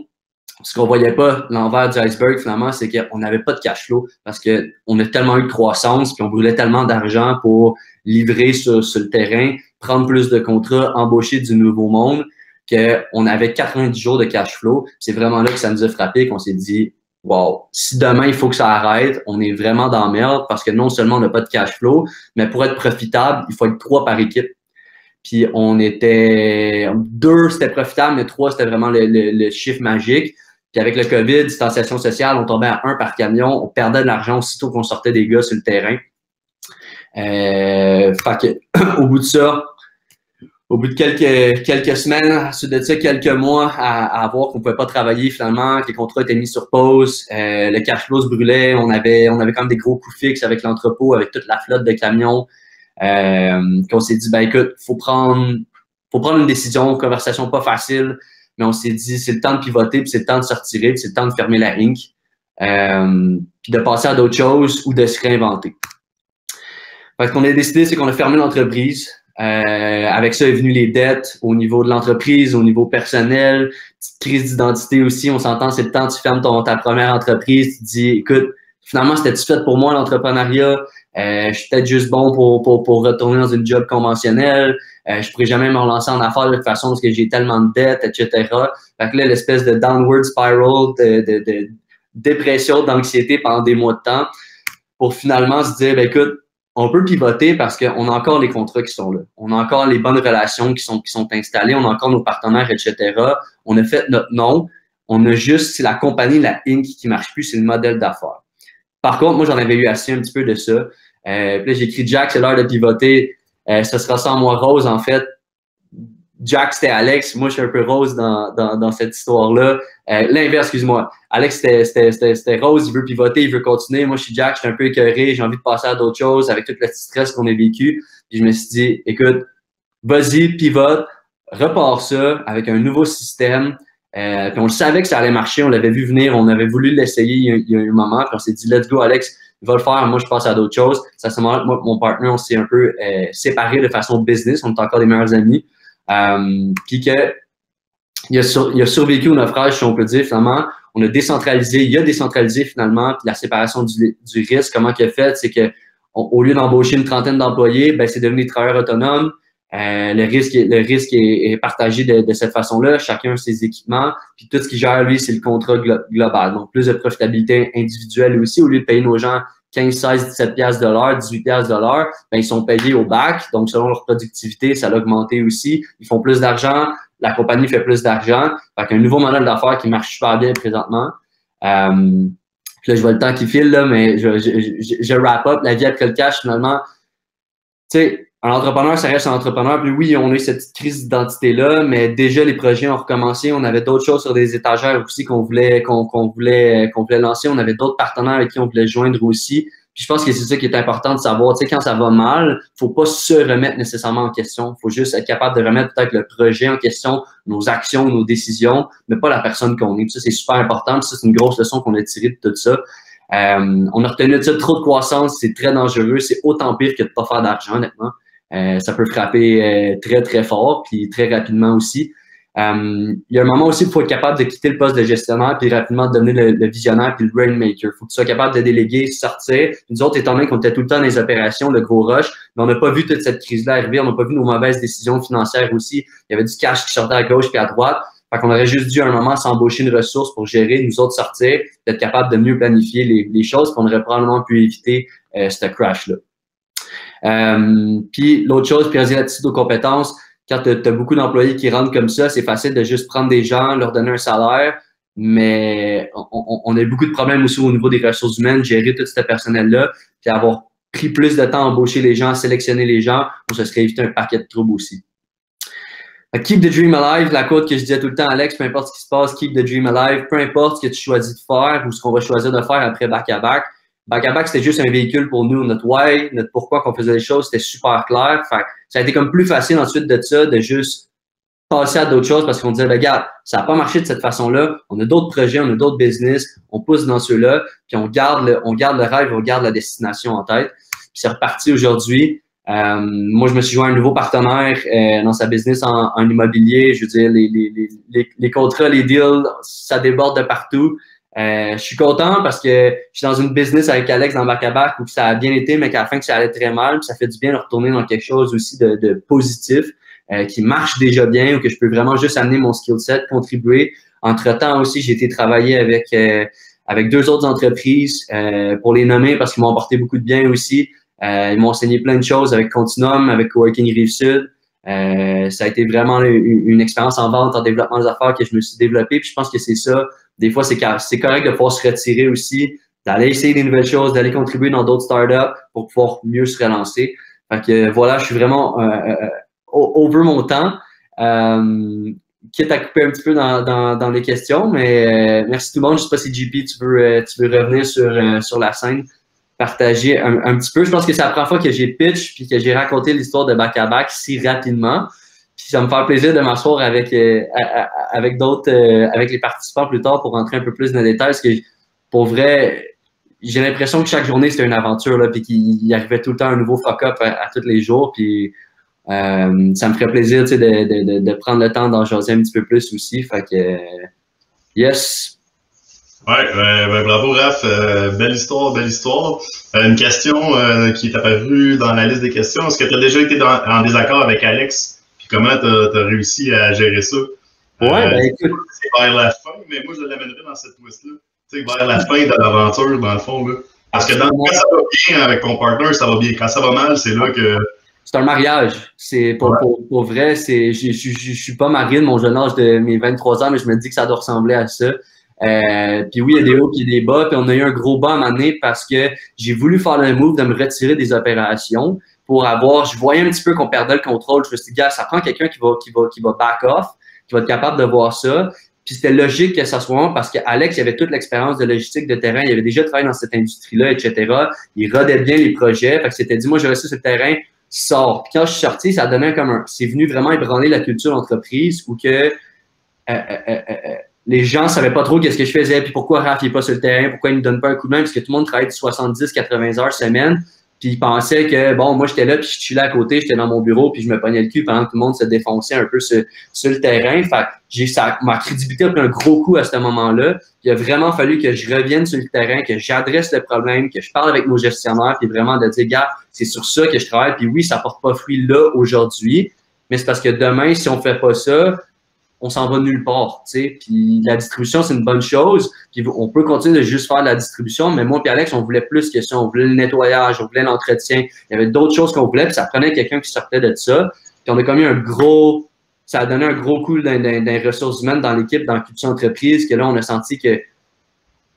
Ce qu'on voyait pas, l'envers du iceberg, finalement, c'est qu'on n'avait pas de cash flow parce qu'on a tellement eu de croissance puis on brûlait tellement d'argent pour livrer sur le terrain, prendre plus de contrats, embaucher du nouveau monde qu'on avait 90 jours de cash flow. C'est vraiment là que ça nous a frappé, qu'on s'est dit « Wow, si demain, il faut que ça arrête, on est vraiment dans la merde parce que non seulement on n'a pas de cash flow, mais pour être profitable, il faut être 3 par équipe. » Puis on était 2, c'était profitable, mais 3, c'était vraiment le chiffre magique. Puis avec le COVID, distanciation sociale, on tombait à 1 par camion, on perdait de l'argent aussitôt qu'on sortait des gars sur le terrain. Fait que, au bout de ça, au bout de quelques semaines, ensuite de ça, quelques mois à voir qu'on ne pouvait pas travailler finalement, que les contrats étaient mis sur pause, le cash flow se brûlait, on avait quand même des gros coûts fixes avec l'entrepôt, avec toute la flotte de camions, qu'on s'est dit, ben écoute, faut prendre une décision, une conversation pas facile, mais on s'est dit, c'est le temps de pivoter, puis c'est le temps de se retirer, puis c'est le temps de fermer la Inc. Puis de passer à d'autres choses ou de se réinventer. Fait qu'on a décidé, c'est qu'on a fermé l'entreprise. Avec ça est venu les dettes au niveau de l'entreprise, au niveau personnel, petite crise d'identité aussi. On s'entend, c'est le temps, tu fermes ta première entreprise, tu te dis, écoute, finalement, c'était-tu fait pour moi l'entrepreneuriat? Je suis peut-être juste bon pour retourner dans une job conventionnelle. Je pourrais jamais me relancer en affaires de toute façon parce que j'ai tellement de dettes, etc. Fait que là, l'espèce de downward spiral, de dépression, d'anxiété pendant des mois de temps pour finalement se dire, ben écoute, on peut pivoter parce qu'on a encore les contrats qui sont là. On a encore les bonnes relations qui sont installées. On a encore nos partenaires, etc. On a fait notre nom. On a juste, c'est la compagnie, la Inc. qui marche plus, c'est le modèle d'affaires. Par contre, moi, j'en avais eu assez un petit peu de ça. Puis là, j'ai écrit Jack, c'est l'heure de pivoter. Ce sera sans moi Rose, en fait. Jack, c'était Alex. Moi, je suis un peu Rose dans cette histoire-là. L'inverse, excuse-moi. Alex, c'était Rose, il veut pivoter, il veut continuer. Moi, je suis Jack, je suis un peu écœuré, j'ai envie de passer à d'autres choses avec tout le petit stress qu'on a vécu. Puis je me suis dit, écoute, vas-y, pivote, repars ça avec un nouveau système. Puis on le savait que ça allait marcher, on l'avait vu venir, on avait voulu l'essayer il y a un moment. Puis on s'est dit, let's go, Alex, il va le faire, moi, je passe à d'autres choses. Ça, c'est moi, mon partenaire, on s'est un peu séparés de façon business, on est encore des meilleurs amis. Puis que il a survécu au naufrage, si on peut dire, finalement. On a décentralisé, il a décentralisé finalement, puis la séparation du risque, comment qu'il a fait, c'est que au lieu d'embaucher une trentaine d'employés, ben c'est devenu des travailleurs autonomes. Le risque est partagé de cette façon-là, chacun ses équipements, puis tout ce qu'il gère, lui, c'est le contrat global. Donc, plus de profitabilité individuelle aussi, au lieu de payer nos gens 15, 16, 17 piastres de l'heure, 18 piastres de l'heure, ben, ils sont payés au bac. Donc, selon leur productivité, ça a augmenté aussi. Ils font plus d'argent. La compagnie fait plus d'argent. Fait qu'un nouveau modèle d'affaires qui marche super bien présentement. Puis là, je vois le temps qui file, là, mais je wrap up. La vie après le cash, finalement. Tu sais, un entrepreneur, ça reste un entrepreneur. Puis oui, on a eu cette petite crise d'identité-là, mais déjà, les projets ont recommencé. On avait d'autres choses sur des étagères aussi qu'on voulait lancer. On avait d'autres partenaires avec qui on voulait joindre aussi. Puis je pense que c'est ça qui est important de savoir. Tu sais, quand ça va mal, faut pas se remettre nécessairement en question. Faut juste être capable de remettre peut-être le projet en question, nos actions, nos décisions, mais pas la personne qu'on est. Puis ça, c'est super important. Puis ça, c'est une grosse leçon qu'on a tirée de tout ça. On a retenu de ça, trop de croissance, c'est très dangereux. C'est autant pire que de pas faire d'argent, honnêtement. Ça peut frapper très, très fort, puis très rapidement aussi. Il y a un moment aussi où il faut être capable de quitter le poste de gestionnaire puis rapidement devenir le visionnaire puis le rainmaker. Il faut que tu sois capable de déléguer, sortir. Nous autres, étant donné qu'on était tout le temps dans les opérations, le gros rush, mais on n'a pas vu toute cette crise-là arriver. On n'a pas vu nos mauvaises décisions financières aussi. Il y avait du cash qui sortait à gauche puis à droite. Fait qu'on aurait juste dû à un moment s'embaucher une ressource pour gérer, nous autres sortir, d'être capable de mieux planifier les choses, puis on aurait probablement pu éviter ce crash-là. Puis l'autre chose, puis l'attitude aux compétences, quand tu as beaucoup d'employés qui rentrent comme ça, c'est facile de juste prendre des gens, leur donner un salaire, mais on a beaucoup de problèmes aussi au niveau des ressources humaines, gérer tout ce personnel-là, puis avoir pris plus de temps à embaucher les gens, à sélectionner les gens, on se serait évité un paquet de troubles aussi. Keep the dream alive, la quote que je disais tout le temps, Alex, peu importe ce qui se passe, keep the dream alive, peu importe ce que tu choisis de faire ou ce qu'on va choisir de faire après back-à-back. Back-à-back, c'était juste un véhicule pour nous, notre why, notre pourquoi qu'on faisait les choses, c'était super clair. Fait, ça a été comme plus facile ensuite de ça, de juste passer à d'autres choses parce qu'on disait, regarde, ça n'a pas marché de cette façon-là, on a d'autres projets, on a d'autres business, on pousse dans ceux-là, puis on garde le rêve, on garde la destination en tête. Puis c'est reparti aujourd'hui. Moi, je me suis joint à un nouveau partenaire dans sa business en immobilier. Je veux dire, les contrats, les deals, ça déborde de partout. Je suis content parce que je suis dans une business avec Alex dans back-à-back où ça a bien été, mais qu'à la fin, que ça allait très mal. Puis ça fait du bien de retourner dans quelque chose aussi de positif, qui marche déjà bien, ou que je peux vraiment juste amener mon skill set, contribuer. Entre-temps aussi, j'ai été travailler avec 2 autres entreprises pour les nommer parce qu'ils m'ont apporté beaucoup de bien aussi. Ils m'ont enseigné plein de choses avec Continuum, avec Coworking Rive-Sud. Ça a été vraiment une expérience en vente, en développement des affaires que je me suis développé. Puis je pense que c'est ça. Des fois, c'est correct de pouvoir se retirer aussi, d'aller essayer des nouvelles choses, d'aller contribuer dans d'autres startups pour pouvoir mieux se relancer. Fait que voilà, je suis vraiment over mon temps. Quitte à couper un petit peu dans les questions, mais merci tout le monde. Je sais pas si JP, tu veux revenir sur la scène, partager un petit peu. Je pense que c'est la première fois que j'ai pitch puis que j'ai raconté l'histoire de back-à-back si rapidement. Puis ça me fait plaisir de m'asseoir avec d'autres, avec les participants plus tard pour rentrer un peu plus dans les détails. Parce que pour vrai, j'ai l'impression que chaque journée c'était une aventure là, puis qu'il arrivait tout le temps un nouveau fuck-up à tous les jours. Puis ça me ferait plaisir, tu sais, de prendre le temps d'en jaser un petit peu plus aussi. Fait que yes. Ouais, ben, bravo Raph, belle histoire, belle histoire. Une question qui est apparue dans la liste des questions. Est-ce que tu as déjà été en désaccord avec Alex? Puis comment tu as réussi à gérer ça? Ouais, ben écoute. C'est vers la fin, mais moi je l'amènerais dans cette twist-là. Tu sais, vers la fin de l'aventure, dans le fond, là. Parce que quand ça va bien avec ton partner, ça va bien. Quand ça va mal, c'est là que. C'est un mariage. C'est pour vrai, je suis pas marié de mon jeune âge de mes 23 ans, mais je me dis que ça doit ressembler à ça. Puis oui, il y a des hauts et des bas, puis on a eu un gros bas à un moment donné parce que j'ai voulu faire le move de me retirer des opérations je voyais un petit peu qu'on perdait le contrôle. Je me suis dit, gars, ça prend quelqu'un qui va back off, qui va être capable de voir ça. Puis c'était logique que ça soit moi parce qu'Alex, il avait toute l'expérience de logistique de terrain, il avait déjà travaillé dans cette industrie-là, etc. Il rodait bien les projets. Fait que c'était dit, moi, je reste sur le terrain, sors. Puis quand je suis sorti, ça donnait comme c'est venu vraiment ébranler la culture d'entreprise où que les gens savaient pas trop qu'est-ce que je faisais, puis pourquoi Raph n'est pas sur le terrain, pourquoi il me donne pas un coup de main, parce que tout le monde travaille de 70-80 heures semaine, puis ils pensaient que, bon, moi j'étais là, puis je chillais à côté, j'étais dans mon bureau, puis je me pognais le cul pendant que tout le monde se défonçait un peu sur le terrain. Fait que ma crédibilité a pris un gros coup à ce moment-là. Il a vraiment fallu que je revienne sur le terrain, que j'adresse le problème, que je parle avec nos gestionnaires, puis vraiment de dire, gars, c'est sur ça que je travaille, puis oui, ça porte pas fruit là aujourd'hui, mais c'est parce que demain, si on fait pas ça, on s'en va nulle part, tu sais. Puis la distribution, c'est une bonne chose. Puis on peut continuer de juste faire de la distribution, mais moi et Alex, on voulait plus que ça. On voulait le nettoyage, on voulait l'entretien. Il y avait d'autres choses qu'on voulait, puis ça prenait quelqu'un qui sortait de ça. Puis on a commis ça a donné un gros coup dans les ressources humaines, dans l'équipe, dans la culture entreprise, que là, on a senti que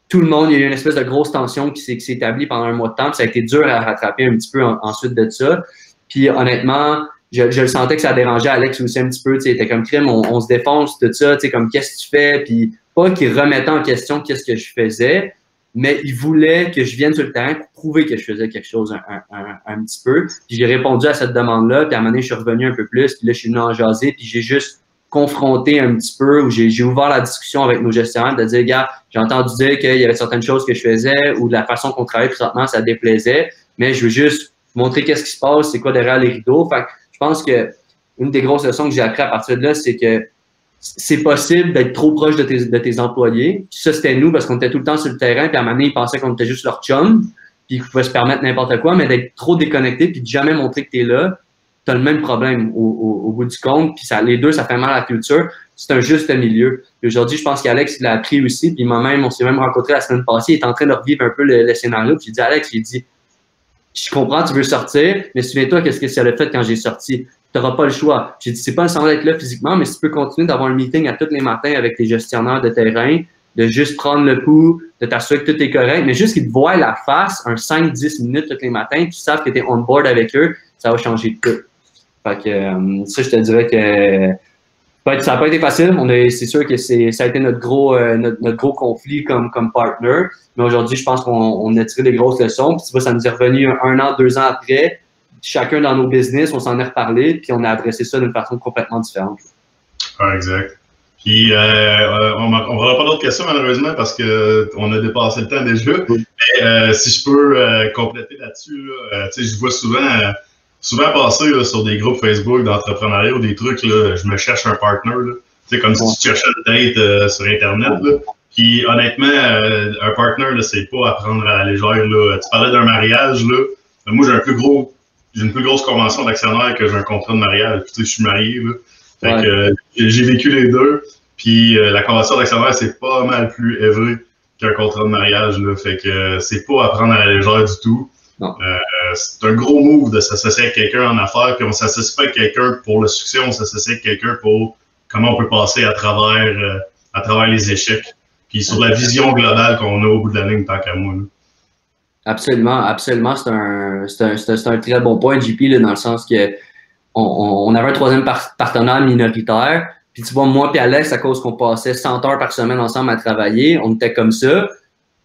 tout le monde, il y a eu une espèce de grosse tension qui s'est établie pendant un mois de temps, puis ça a été dur à rattraper un petit peu ensuite de ça. Puis honnêtement, je le sentais que ça dérangeait Alex aussi un petit peu, tu sais, il était comme crime, on se défonce, tout ça, tu sais, comme qu'est-ce que tu fais, puis pas qu'il remettait en question qu'est-ce que je faisais, mais il voulait que je vienne sur le terrain pour prouver que je faisais quelque chose un petit peu. Puis j'ai répondu à cette demande-là, puis à un moment donné, je suis revenu un peu plus, puis là, je suis venu en jaser, puis j'ai juste confronté un petit peu, où j'ai ouvert la discussion avec nos gestionnaires, de dire, gars, j'ai entendu dire qu'il y avait certaines choses que je faisais, ou de la façon qu'on travaillait présentement, ça déplaisait, mais je veux juste montrer qu'est-ce qui se passe, c'est quoi derrière les rideaux. Fait que je pense que une des grosses leçons que j'ai appris à partir de là, c'est que c'est possible d'être trop proche de tes employés. Puis ça, c'était nous parce qu'on était tout le temps sur le terrain, puis à un moment donné, ils pensaient qu'on était juste leur chum, puis qu'ils pouvaient se permettre n'importe quoi, mais d'être trop déconnecté, puis de jamais montrer que tu es là, tu as le même problème au bout du compte, puis les deux, ça fait mal à la culture. C'est un juste milieu. Puis aujourd'hui, je pense qu'Alex, il l'a appris aussi, puis on s'est même rencontré la semaine passée, il est en train de revivre un peu le scénario, puis j'ai dit, Alex, j'ai dit, je comprends, tu veux sortir, mais souviens-toi qu'est-ce que ça a fait quand j'ai sorti. Tu n'auras pas le choix. J'ai dit, c'est pas nécessairement d'être là physiquement, mais si tu peux continuer d'avoir un meeting à tous les matins avec tes gestionnaires de terrain, de juste prendre le pouls, de t'assurer que tout est correct, mais juste qu'ils te voient la face, un 5-10 minutes tous les matins, qu'ils savent que tu es on board avec eux, ça va changer tout. Fait que ça, je te dirais que ça n'a pas été facile. C'est sûr que ça a été notre gros conflit comme partner. Mais aujourd'hui, je pense qu'on a tiré des grosses leçons. Puis tu vois, ça nous est revenu 1 an, 2 ans après. Chacun dans nos business, on s'en est reparlé, puis on a adressé ça d'une façon complètement différente. Ah, exact. Puis, on n'aura pas d'autres questions, malheureusement, parce qu'on a dépassé le temps déjà. Oui. Mais si je peux compléter là-dessus, tu sais, je vois souvent souvent passer là, sur des groupes Facebook d'entrepreneuriat ou des trucs, là, je me cherche un partner. C'est comme si tu cherchais une date sur Internet. Là. Puis honnêtement, un partner, là, c'est pas à prendre à la légère. Là. Tu parlais d'un mariage, là. Moi, j'ai une plus grosse convention d'actionnaire que j'ai un contrat de mariage. Puis, tu sais, je suis marié. Là. Fait que j'ai vécu les deux. Puis la convention d'actionnaire, c'est pas mal plus élevé qu'un contrat de mariage. Là. Fait que c'est pas à prendre à la légère du tout. C'est un gros move de s'associer avec quelqu'un en affaires. Puis on s'associe pas avec quelqu'un pour le succès, on s'associe avec quelqu'un pour comment on peut passer à travers les échecs. Puis sur la vision globale qu'on a au bout de la ligne, tant qu'à moi. Là. Absolument, absolument. C'est un très bon point, JP, là, dans le sens que on avait un troisième partenaire minoritaire. Puis tu vois, moi et Alex, à cause qu'on passait 100 heures par semaine ensemble à travailler, on était comme ça.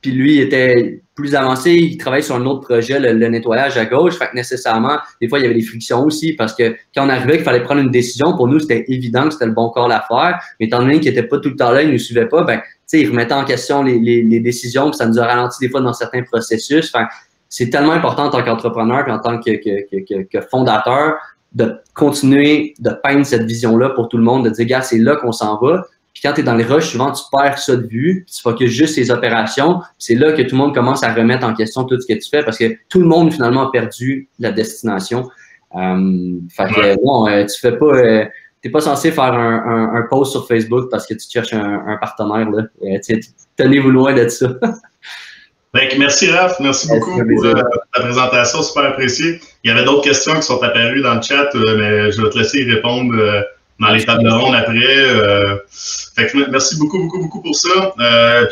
Puis lui, il était plus avancé, il travaillait sur un autre projet, le nettoyage à gauche. Fait que nécessairement, des fois, il y avait des frictions aussi parce que quand on arrivait qu'il fallait prendre une décision, pour nous, c'était évident que c'était le bon call à faire. Mais étant donné qu'il n'était pas tout le temps là, il ne nous suivait pas, ben, tu sais, il remettait en question les décisions, puis ça nous a ralenti des fois dans certains processus. Fait c'est tellement important en tant qu'entrepreneur et en tant que fondateur de continuer de peindre cette vision-là pour tout le monde, de dire, gars, c'est là qu'on s'en va. Puis quand tu es dans les rushs, souvent, tu perds ça de vue, puis tu focuses juste sur les opérations. C'est là que tout le monde commence à remettre en question tout ce que tu fais parce que tout le monde, finalement, a perdu la destination. Fait que, non, tu fais pas... t'es pas censé faire un post sur Facebook parce que tu cherches un partenaire. Là. Tenez-vous loin de ça. Merci, Raph. Merci beaucoup pour ta présentation. Super apprécié. Il y avait d'autres questions qui sont apparues dans le chat, mais je vais te laisser y répondre dans les tables rondes après. Fait que merci beaucoup pour ça.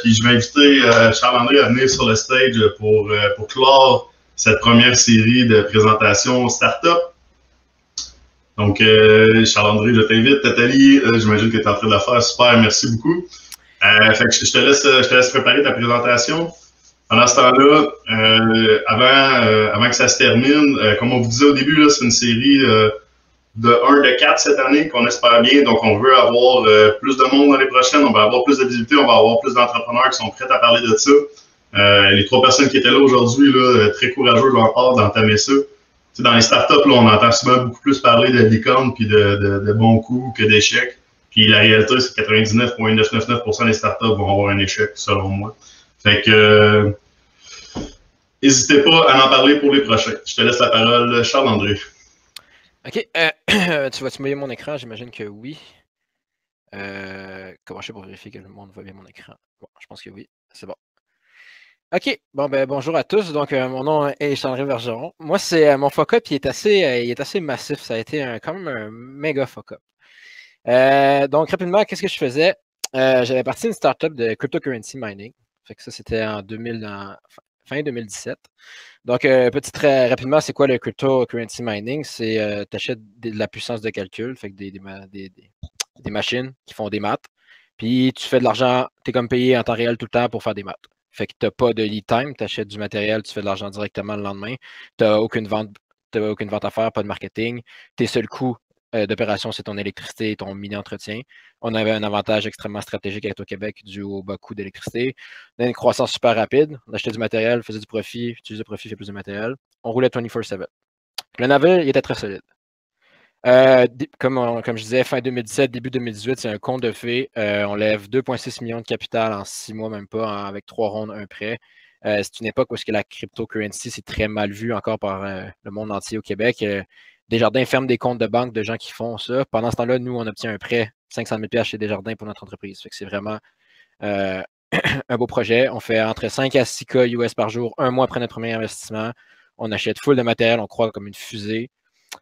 Puis je vais inviter Charles-André à venir sur le stage pour clore cette première série de présentations start-up. Donc, Charles-André, je t'invite. Nathalie, j'imagine que tu es en train de la faire. Super, merci beaucoup. Fait que je te laisse préparer ta présentation. Pendant ce temps-là, avant que ça se termine, comme on vous disait au début, c'est une série de 1 de 4 cette année qu'on espère bien. Donc, on veut avoir plus de monde l'année prochaine, on va avoir plus de visibilité, on va avoir plus d'entrepreneurs qui sont prêts à parler de ça. Les 3 personnes qui étaient là aujourd'hui, très courageux de leur part d'entamer ça. T'sais, dans les startups, là, on entend souvent beaucoup plus parler de licorne puis de bons coups que d'échecs. Puis la réalité, c'est que 99,999% des startups vont avoir un échec, selon moi. Fait que n'hésitez pas à en parler pour les prochains. Je te laisse la parole, Charles-André. OK. Tu vas-tu mouiller mon écran? J'imagine que oui. Comment je fais pour vérifier que le monde voit bien mon écran? Bon, je pense que oui. C'est bon. OK. Bon, ben bonjour à tous. Donc, mon nom est Charles-André Bergeron. Moi, c'est mon fuck-up, il est assez massif. Ça a été quand même un méga fuck-up. Donc, rapidement, qu'est-ce que je faisais? J'avais parti une startup de cryptocurrency mining. Fait que ça, c'était en fin 2017. Donc, très rapidement, c'est quoi le cryptocurrency mining? C'est tu achètes de la puissance de calcul, fait que des machines qui font des maths. Puis tu fais de l'argent, tu es comme payé en temps réel tout le temps pour faire des maths. Fait que tu n'as pas de lead time, tu achètes du matériel, tu fais de l'argent directement le lendemain. Tu n'as aucune vente à faire, pas de marketing. Tes seuls coûts d'opération, c'est ton électricité et ton mini-entretien. On avait un avantage extrêmement stratégique à être au Québec dû au bas coût d'électricité. On a une croissance super rapide. On achetait du matériel, faisait du profit, utilisait du profit, fait plus de matériel. On roulait 24/7. Le navire, il était très solide. Comme je disais, fin 2017, début 2018, c'est un conte de fées. On lève 2,6 millions de capital en 6 mois, même pas, avec 3 rondes, un prêt. C'est une époque où la cryptocurrency, c'est très mal vu encore par le monde entier au Québec. Desjardins ferment des comptes de banque de gens qui font ça. Pendant ce temps-là, nous, on obtient un prêt 500 000 chez Desjardins pour notre entreprise. Fait que c'est vraiment un beau projet. On fait entre 5 à 6 cas US par jour, un mois après notre premier investissement. On achète full de matériel, on croit comme une fusée.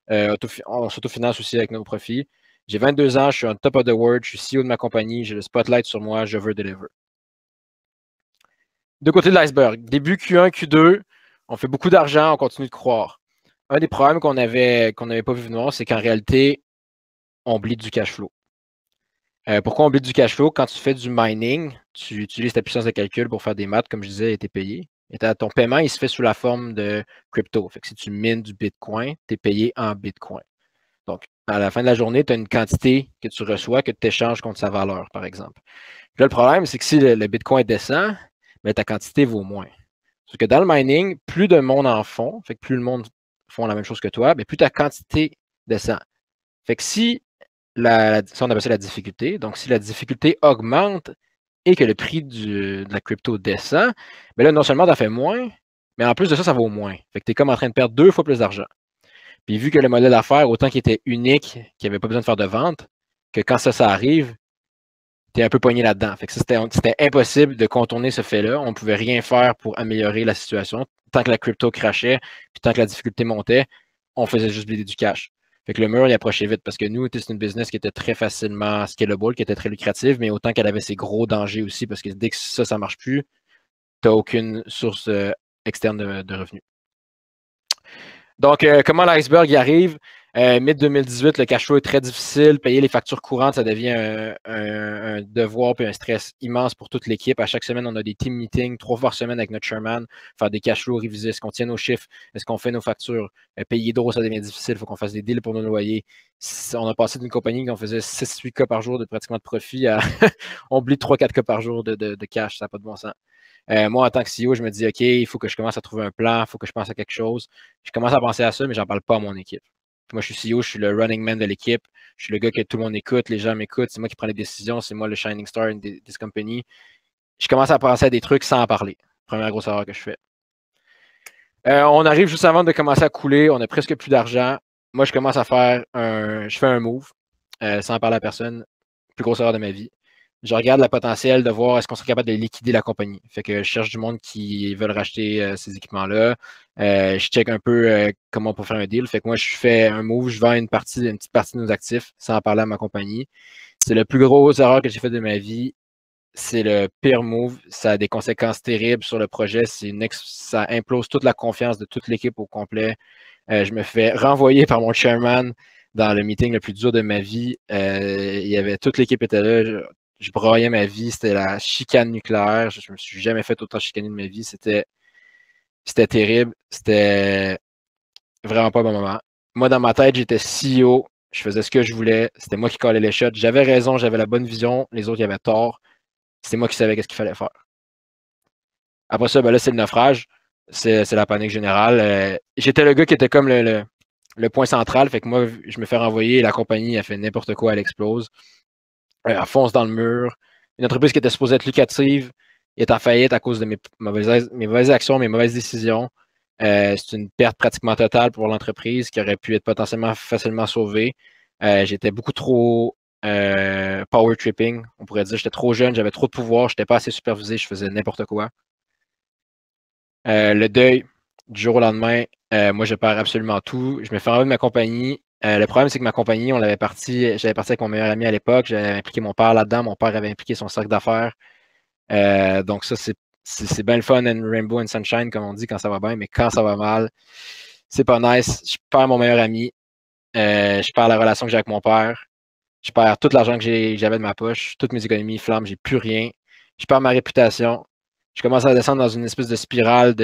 On s'autofinance aussi avec nos profits. J'ai 22 ans, je suis on top of the world, je suis CEO de ma compagnie, j'ai le spotlight sur moi, je veux deliver. De côté de l'iceberg, début Q1, Q2, on fait beaucoup d'argent, on continue de croire. Un des problèmes qu'on n'avait pas vu venir, c'est qu'en réalité, on bleed du cash flow. Pourquoi on bleed du cash flow? Quand tu fais du mining, tu utilises ta puissance de calcul pour faire des maths, comme je disais, et tu es payé. Et ton paiement, il se fait sous la forme de crypto. Fait que si tu mines du Bitcoin, tu es payé en Bitcoin. Donc, à la fin de la journée, tu as une quantité que tu reçois que tu échanges contre sa valeur, par exemple. Puis là, le problème, c'est que si le Bitcoin descend, mais ta quantité vaut moins. Parce que dans le mining, plus de monde en font, fait que plus le monde font la même chose que toi, mais plus ta quantité descend. Fait que si ça, on appelle ça la difficulté. Donc, si la difficulté augmente et que le prix de la crypto descend, bien là, non seulement tu en fais moins, mais en plus de ça, ça vaut moins. Fait que tu es comme en train de perdre 2 fois plus d'argent. Puis vu que le modèle d'affaires, autant qu'il était unique, qu'il n'y avait pas besoin de faire de vente, que quand ça arrive, tu es un peu pogné là-dedans. Fait que c'était impossible de contourner ce fait-là. On ne pouvait rien faire pour améliorer la situation. Tant que la crypto crachait, puis tant que la difficulté montait, on faisait juste bleeder du cash. Fait que le mur, il approchait vite parce que nous, c'est une business qui était très facilement scalable, qui était très lucrative, mais autant qu'elle avait ses gros dangers aussi parce que dès que ça ne marche plus, tu n'as aucune source externe de revenus. Donc, comment l'iceberg y arrive? Mid-2018, le cash flow est très difficile. Payer les factures courantes, ça devient un devoir et un stress immense pour toute l'équipe. À chaque semaine, on a des team meetings 3 fois par semaine avec notre chairman, faire des cash flows révisés. Est-ce qu'on tient nos chiffres? Est-ce qu'on fait nos factures? Payer d'eau, ça devient difficile. Il faut qu'on fasse des deals pour nos loyers. On a passé d'une compagnie qu'on faisait 6-8 cas par jour de pratiquement de profit à on oublie 3-4 cas par jour de cash. Ça n'a pas de bon sens. Moi, en tant que CEO, je me dis, OK, il faut que je commence à trouver un plan, il faut que je pense à quelque chose. Je commence à penser à ça, mais je n'en parle pas à mon équipe. Puis moi, je suis CEO, je suis le running man de l'équipe. Je suis le gars que tout le monde écoute, les gens m'écoutent, c'est moi qui prends les décisions, c'est moi le shining star in this company. Je commence à penser à des trucs sans en parler. Première grosse erreur que je fais. On arrive juste avant de commencer à couler, on a presque plus d'argent. Moi, je commence à faire je fais un move sans en parler à personne. Plus grosse erreur de ma vie. Je regarde le potentiel de voir est-ce qu'on serait capable de liquider la compagnie. Fait que je cherche du monde qui veulent racheter ces équipements-là. Je check un peu comment on peut faire un deal. Fait que moi, je fais un move, je vends une petite partie de nos actifs sans en parler à ma compagnie. C'est la plus grosse erreur que j'ai faite de ma vie. C'est le pire move. Ça a des conséquences terribles sur le projet. Ça implose toute la confiance de toute l'équipe au complet. Je me fais renvoyer par mon chairman dans le meeting le plus dur de ma vie. Il y avait toute l'équipe était là. Je broyais ma vie, c'était la chicane nucléaire. Je me suis jamais fait autant chicaner de ma vie. C'était terrible. C'était vraiment pas un bon moment. Moi, dans ma tête, j'étais CEO. Je faisais ce que je voulais. C'était moi qui collais les shots. J'avais raison, j'avais la bonne vision. Les autres, ils avaient tort. C'était moi qui savais qu'est-ce qu'il fallait faire. Après ça, ben là, c'est le naufrage. C'est la panique générale. J'étais le gars qui était comme le point central. Fait que moi, je me fais renvoyer. La compagnie a fait n'importe quoi, elle explose. Elle fonce dans le mur. Une entreprise qui était supposée être locative est en faillite à cause de mes mauvaises actions, mes mauvaises décisions. C'est une perte pratiquement totale pour l'entreprise qui aurait pu être potentiellement facilement sauvée. J'étais beaucoup trop power tripping, on pourrait dire. J'étais trop jeune, j'avais trop de pouvoir, je n'étais pas assez supervisé, je faisais n'importe quoi. Le deuil, du jour au lendemain, moi je perds absolument tout. Je me fais enlever de ma compagnie. Le problème, c'est que ma compagnie, j'avais parti avec mon meilleur ami à l'époque, j'avais impliqué mon père là-dedans, mon père avait impliqué son cercle d'affaires. Donc ça, c'est bien le fun and rainbow and sunshine, comme on dit, quand ça va bien, mais quand ça va mal, c'est pas nice. Je perds mon meilleur ami, je perds la relation que j'ai avec mon père, je perds tout l'argent que j'avais de ma poche, toutes mes économies flamment, j'ai plus rien. Je perds ma réputation. Je commence à descendre dans une espèce de spirale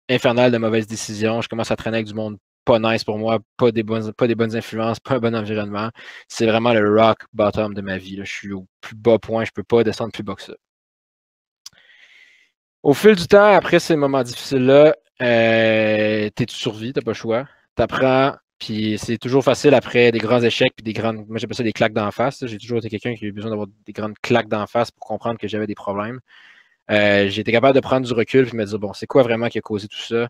infernale de mauvaises décisions. Je commence à traîner avec du monde pas nice pour moi, pas des bonnes influences, pas un bon environnement. C'est vraiment le rock bottom de ma vie. Là. Je suis au plus bas point, je peux pas descendre plus bas que ça. Au fil du temps, après ces moments difficiles-là, tu survis, t'as pas le choix. T'apprends, puis c'est toujours facile après des grands échecs, puis moi j'appelle ça des claques d'en face. J'ai toujours été quelqu'un qui a eu besoin d'avoir des grandes claques d'en face pour comprendre que j'avais des problèmes. J'ai été capable de prendre du recul et me dire, bon, c'est quoi vraiment qui a causé tout ça?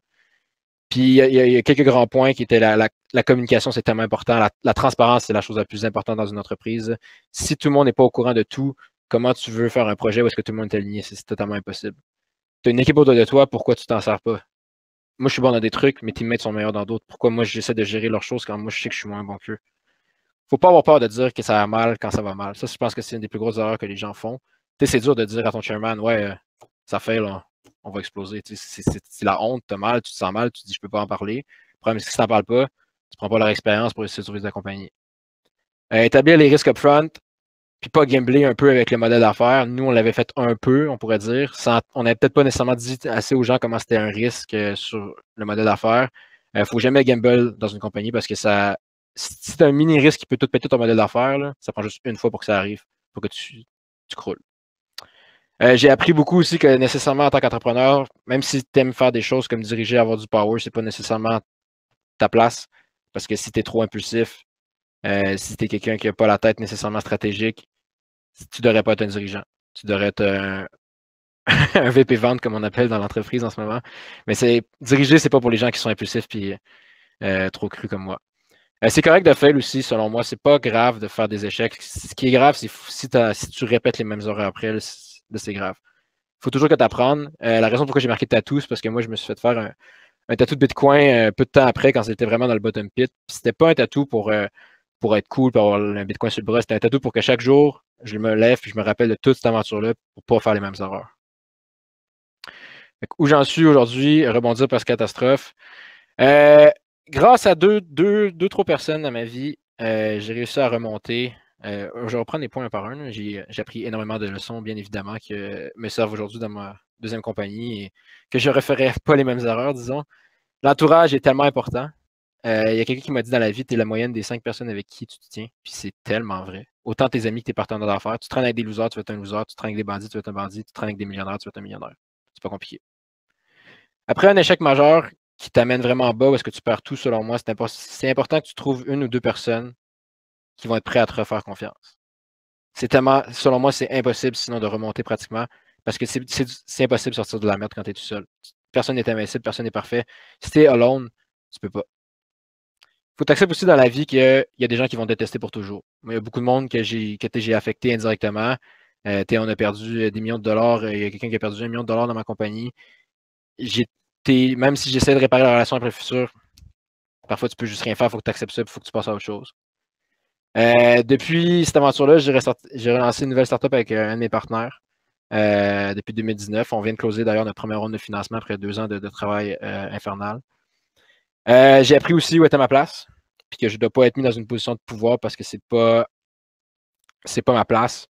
Puis il y a quelques grands points qui étaient la communication, c'est tellement important. La transparence, c'est la chose la plus importante dans une entreprise. Si tout le monde n'est pas au courant de tout, comment tu veux faire un projet où est-ce que tout le monde est aligné? C'est totalement impossible. Tu as une équipe autour de toi, pourquoi tu t'en sers pas? Moi, je suis bon dans des trucs, mes teammates sont meilleurs dans d'autres. Pourquoi moi, j'essaie de gérer leurs choses quand moi, je sais que je suis moins bon qu'eux? Faut pas avoir peur de dire que ça va mal quand ça va mal. Ça, je pense que c'est une des plus grosses erreurs que les gens font. Tu sais, c'est dur de dire à ton chairman, ouais, ça fait, là, on va exploser. C'est la honte, t'as mal, tu te sens mal, tu te dis, je peux pas en parler. Le problème, c'est que si t'en parles pas, tu prends pas leur expérience pour essayer de sauver ta compagnie. Établir les risques upfront, puis pas gambler un peu avec le modèle d'affaires. Nous, on l'avait fait un peu, on pourrait dire. On n'avait peut-être pas nécessairement dit assez aux gens comment c'était un risque sur le modèle d'affaires. Faut jamais gamble dans une compagnie parce que si tu as un mini risque qui peut tout péter ton modèle d'affaires, ça prend juste une fois pour que ça arrive, pour que tu croules. J'ai appris beaucoup aussi que nécessairement en tant qu'entrepreneur, même si tu aimes faire des choses comme diriger, avoir du power, c'est pas nécessairement ta place. Parce que si tu es trop impulsif, si tu es quelqu'un qui n'a pas la tête nécessairement stratégique, tu ne devrais pas être un dirigeant. Tu devrais être un VP vente, comme on appelle dans l'entreprise en ce moment. Mais diriger, c'est pas pour les gens qui sont impulsifs et trop crus comme moi. C'est correct de fail aussi, selon moi. C'est pas grave de faire des échecs. Ce qui est grave, c'est si tu répètes les mêmes erreurs après, là, c'est grave. Il faut toujours que tu apprennes. La raison pourquoi j'ai marqué tatou, c'est parce que moi, je me suis fait faire un tatou de Bitcoin peu de temps après, quand c'était vraiment dans le bottom pit. C'était pas un tatou pour être cool, pour avoir un Bitcoin sur le bras. C'était un tatou pour que chaque jour, je me lève et je me rappelle de toute cette aventure-là pour pas faire les mêmes erreurs. Où j'en suis aujourd'hui, rebondir parce catastrophe. Grâce à deux, trois personnes dans ma vie, j'ai réussi à remonter. Je vais reprendre les points un par un. J'ai appris énormément de leçons, bien évidemment, qui me servent aujourd'hui dans ma deuxième compagnie et que je ne referais pas les mêmes erreurs, disons. L'entourage est tellement important. Il y a quelqu'un qui m'a dit dans la vie, tu es la moyenne des 5 personnes avec qui tu te tiens. Puis c'est tellement vrai. Autant tes amis que tes partenaires d'affaires. Tu traînes avec des losers, tu vas être un loser. Tu traînes avec des bandits, tu vas être un bandit. Tu traînes avec des millionnaires, tu vas être un millionnaire. C'est pas compliqué. Après un échec majeur qui t'amène vraiment bas, parce que tu perds tout, selon moi, c'est important que tu trouves une ou deux personnes qui vont être prêtes à te refaire confiance. C'est tellement, selon moi, c'est impossible sinon de remonter pratiquement, parce que c'est impossible de sortir de la merde quand tu es tout seul. Personne n'est invincible, personne n'est parfait. Si tu es alone, tu peux pas. Il faut t'accepter aussi dans la vie qu'il y a des gens qui vont te détester pour toujours. Il y a beaucoup de monde que j'ai affecté indirectement. On a perdu des millions de dollars. Il y a quelqu'un qui a perdu $1 million dans ma compagnie. Même si j'essaie de réparer la relation après le futur, parfois tu peux juste rien faire, il faut que tu acceptes ça, il faut que tu passes à autre chose. Depuis cette aventure-là, j'ai relancé une nouvelle startup avec un de mes partenaires depuis 2019. On vient de closer d'ailleurs notre première ronde de financement après 2 ans de travail infernal. J'ai appris aussi où était ma place, puis que je ne dois pas être mis dans une position de pouvoir parce que c'est pas ma place.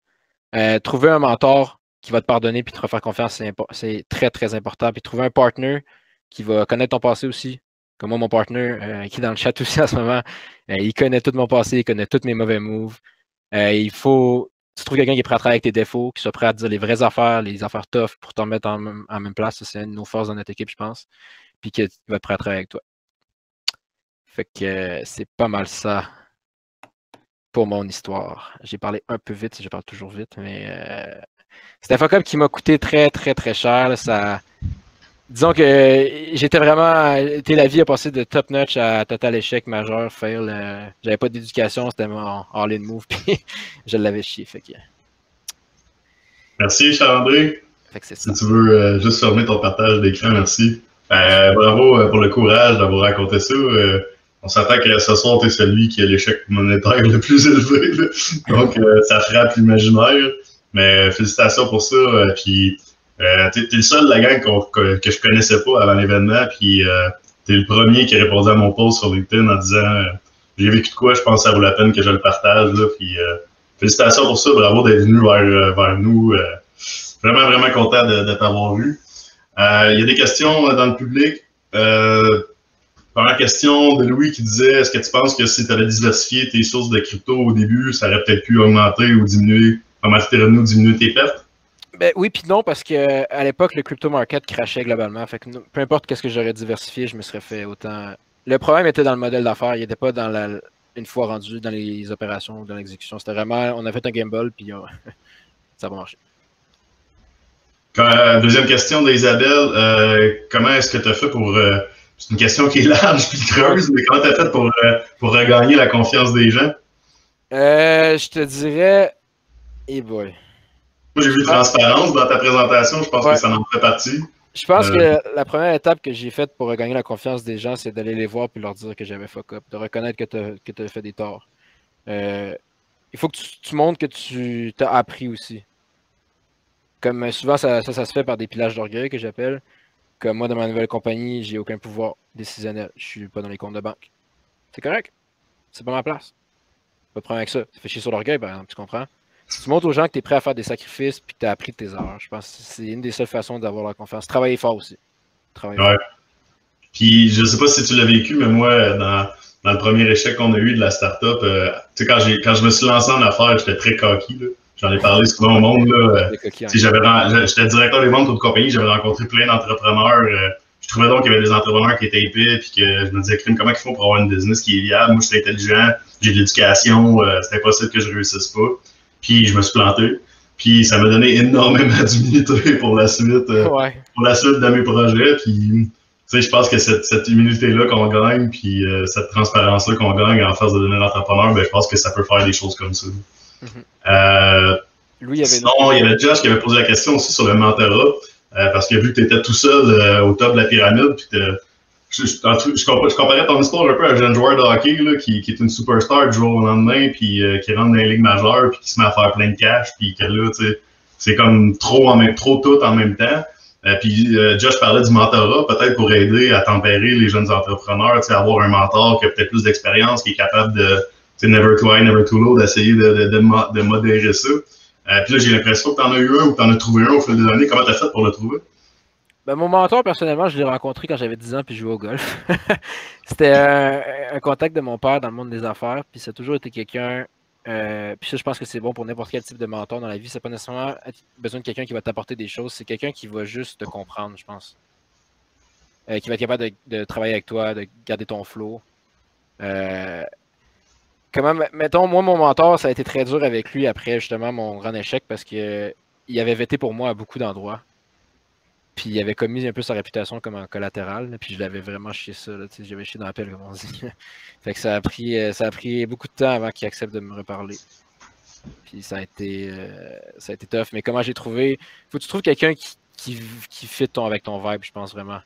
Trouver un mentor qui va te pardonner puis te refaire confiance, c'est très, très important. Puis trouver un partner qui va connaître ton passé aussi. Comme moi, mon partner, qui est dans le chat aussi en ce moment, il connaît tout mon passé, il connaît tous mes mauvais moves. Tu trouves quelqu'un qui est prêt à travailler avec tes défauts, qui soit prêt à te dire les vraies affaires, les affaires tough pour t'en mettre en même place. C'est une de nos forces dans notre équipe, je pense. Puis qui va être prêt à travailler avec toi. Fait que c'est pas mal ça pour mon histoire. J'ai parlé un peu vite, je parle toujours vite, mais c'est un fuck-up qui m'a coûté très, très, très cher. Là, disons que j'étais vraiment. La vie a passé de top-notch à total échec majeur, fail. J'avais pas d'éducation, c'était mon all-in move, puis je l'avais chié. Fait que... Merci, Charles-André. Si tu veux juste fermer ton partage d'écran, merci. Bravo pour le courage d'avoir raconté ça. On s'attend que ce soir, tu es celui qui a l'échec monétaire le plus élevé. Là. Donc, ça frappe l'imaginaire. Mais félicitations pour ça. Puis, t'es le seul de la gang que je connaissais pas avant l'événement. Puis, t'es le premier qui a répondu à mon post sur LinkedIn en disant j'ai vécu de quoi, je pense que ça vaut la peine que je le partage. Là. Puis, félicitations pour ça. Bravo d'être venu vers nous. Vraiment, vraiment content de t'avoir vu. Il y a des questions dans le public. Première question de Louis qui disait est-ce que tu penses que si tu avais diversifié tes sources de crypto au début, ça aurait peut-être pu augmenter ou diminuer tes revenus ou diminuer tes pertes? Ben oui, puis non, parce qu'à l'époque, le crypto market crachait globalement. Fait que peu importe qu'est-ce que j'aurais diversifié, je me serais fait autant. Le problème était dans le modèle d'affaires, il n'était pas dans une fois rendu dans les opérations ou dans l'exécution. C'était vraiment, on a fait un gamble, puis ça va marcher. Deuxième question d'Isabelle. Comment est-ce que tu as fait pour. C'est une question qui est large puis creuse, mais comment tu as fait pour regagner la confiance des gens? Je te dirais. Hey boy. Moi, j'ai vu transparence dans ta présentation. Je pense que ça en fait partie. Je pense que la première étape que j'ai faite pour regagner la confiance des gens, c'est d'aller les voir et leur dire que j'avais fuck up, de reconnaître que tu as fait des torts. Il faut que tu montres que tu t'as appris aussi. Comme souvent, ça se fait par des pillages d'orgueil que j'appelle. Comme moi, dans ma nouvelle compagnie, j'ai aucun pouvoir décisionnel. Je suis pas dans les comptes de banque. C'est correct. C'est pas ma place. Pas de problème avec ça. Ça fait chier sur l'orgueil, par exemple, tu comprends? Si tu montres aux gens que tu es prêt à faire des sacrifices et que tu as appris de tes erreurs, je pense que c'est une des seules façons d'avoir la confiance. Travailler fort aussi. Fort. Puis, je sais pas si tu l'as vécu, mais moi, dans le premier échec qu'on a eu de la startup, tu sais, quand je me suis lancé en affaires, j'étais très cocky, là. J'en ai parlé souvent au monde. J'étais directeur des ventes de compagnie, j'avais rencontré plein d'entrepreneurs je trouvais donc qu'il y avait des entrepreneurs qui étaient épais, puis que je me disais, comment ils font pour avoir une business qui est viable? Moi, je suis intelligent, j'ai de l'éducation, c'est impossible que je réussisse pas. Puis je me suis planté. Puis ça m'a donné énormément d'humilité pour la suite, de mes projets. Puis, tu sais, je pense que cette humilité-là qu'on gagne, puis cette transparence-là qu'on gagne en face de devenir entrepreneur, ben, je pense que ça peut faire des choses comme ça. Sinon, il y avait Josh qui avait posé la question aussi sur le mentorat, parce que vu que tu étais tout seul au top de la pyramide, puis je comparais ton histoire un peu à un jeune joueur de hockey là, qui est une superstar du jour au lendemain, puis qui rentre dans les ligues majeures, puis qui se met à faire plein de cash, puis que là, tu sais, c'est comme trop tout en même temps. Puis Josh parlait du mentorat, peut-être pour aider à tempérer les jeunes entrepreneurs, tu sais, avoir un mentor qui a peut-être plus d'expérience, qui est capable de, tu sais, never too high, never too low, d'essayer de modérer ça. Puis là, j'ai l'impression que tu en as eu un ou tu en as trouvé un au fil des années. Comment tu as fait pour le trouver? Ben, mon mentor, personnellement, je l'ai rencontré quand j'avais 10 ans puis je jouais au golf. C'était un contact de mon père dans le monde des affaires. Puis ça a toujours été quelqu'un. Puis ça, je pense que c'est bon pour n'importe quel type de mentor dans la vie. C'est pas nécessairement besoin de quelqu'un qui va t'apporter des choses. C'est quelqu'un qui va juste te comprendre, je pense. Qui va être capable de travailler avec toi, de garder ton flow. Mettons, moi, mon mentor, ça a été très dur avec lui après justement mon grand échec parce qu'il avait vété pour moi à beaucoup d'endroits. Puis il avait commis un peu sa réputation comme en collatéral. Là, puis je l'avais vraiment chié ça. J'avais chié dans la pelle, comme on dit. Fait que ça a pris beaucoup de temps avant qu'il accepte de me reparler. Puis ça a été tough. Mais comment j'ai trouvé. Faut que tu trouves quelqu'un qui fit avec ton vibe, je pense vraiment.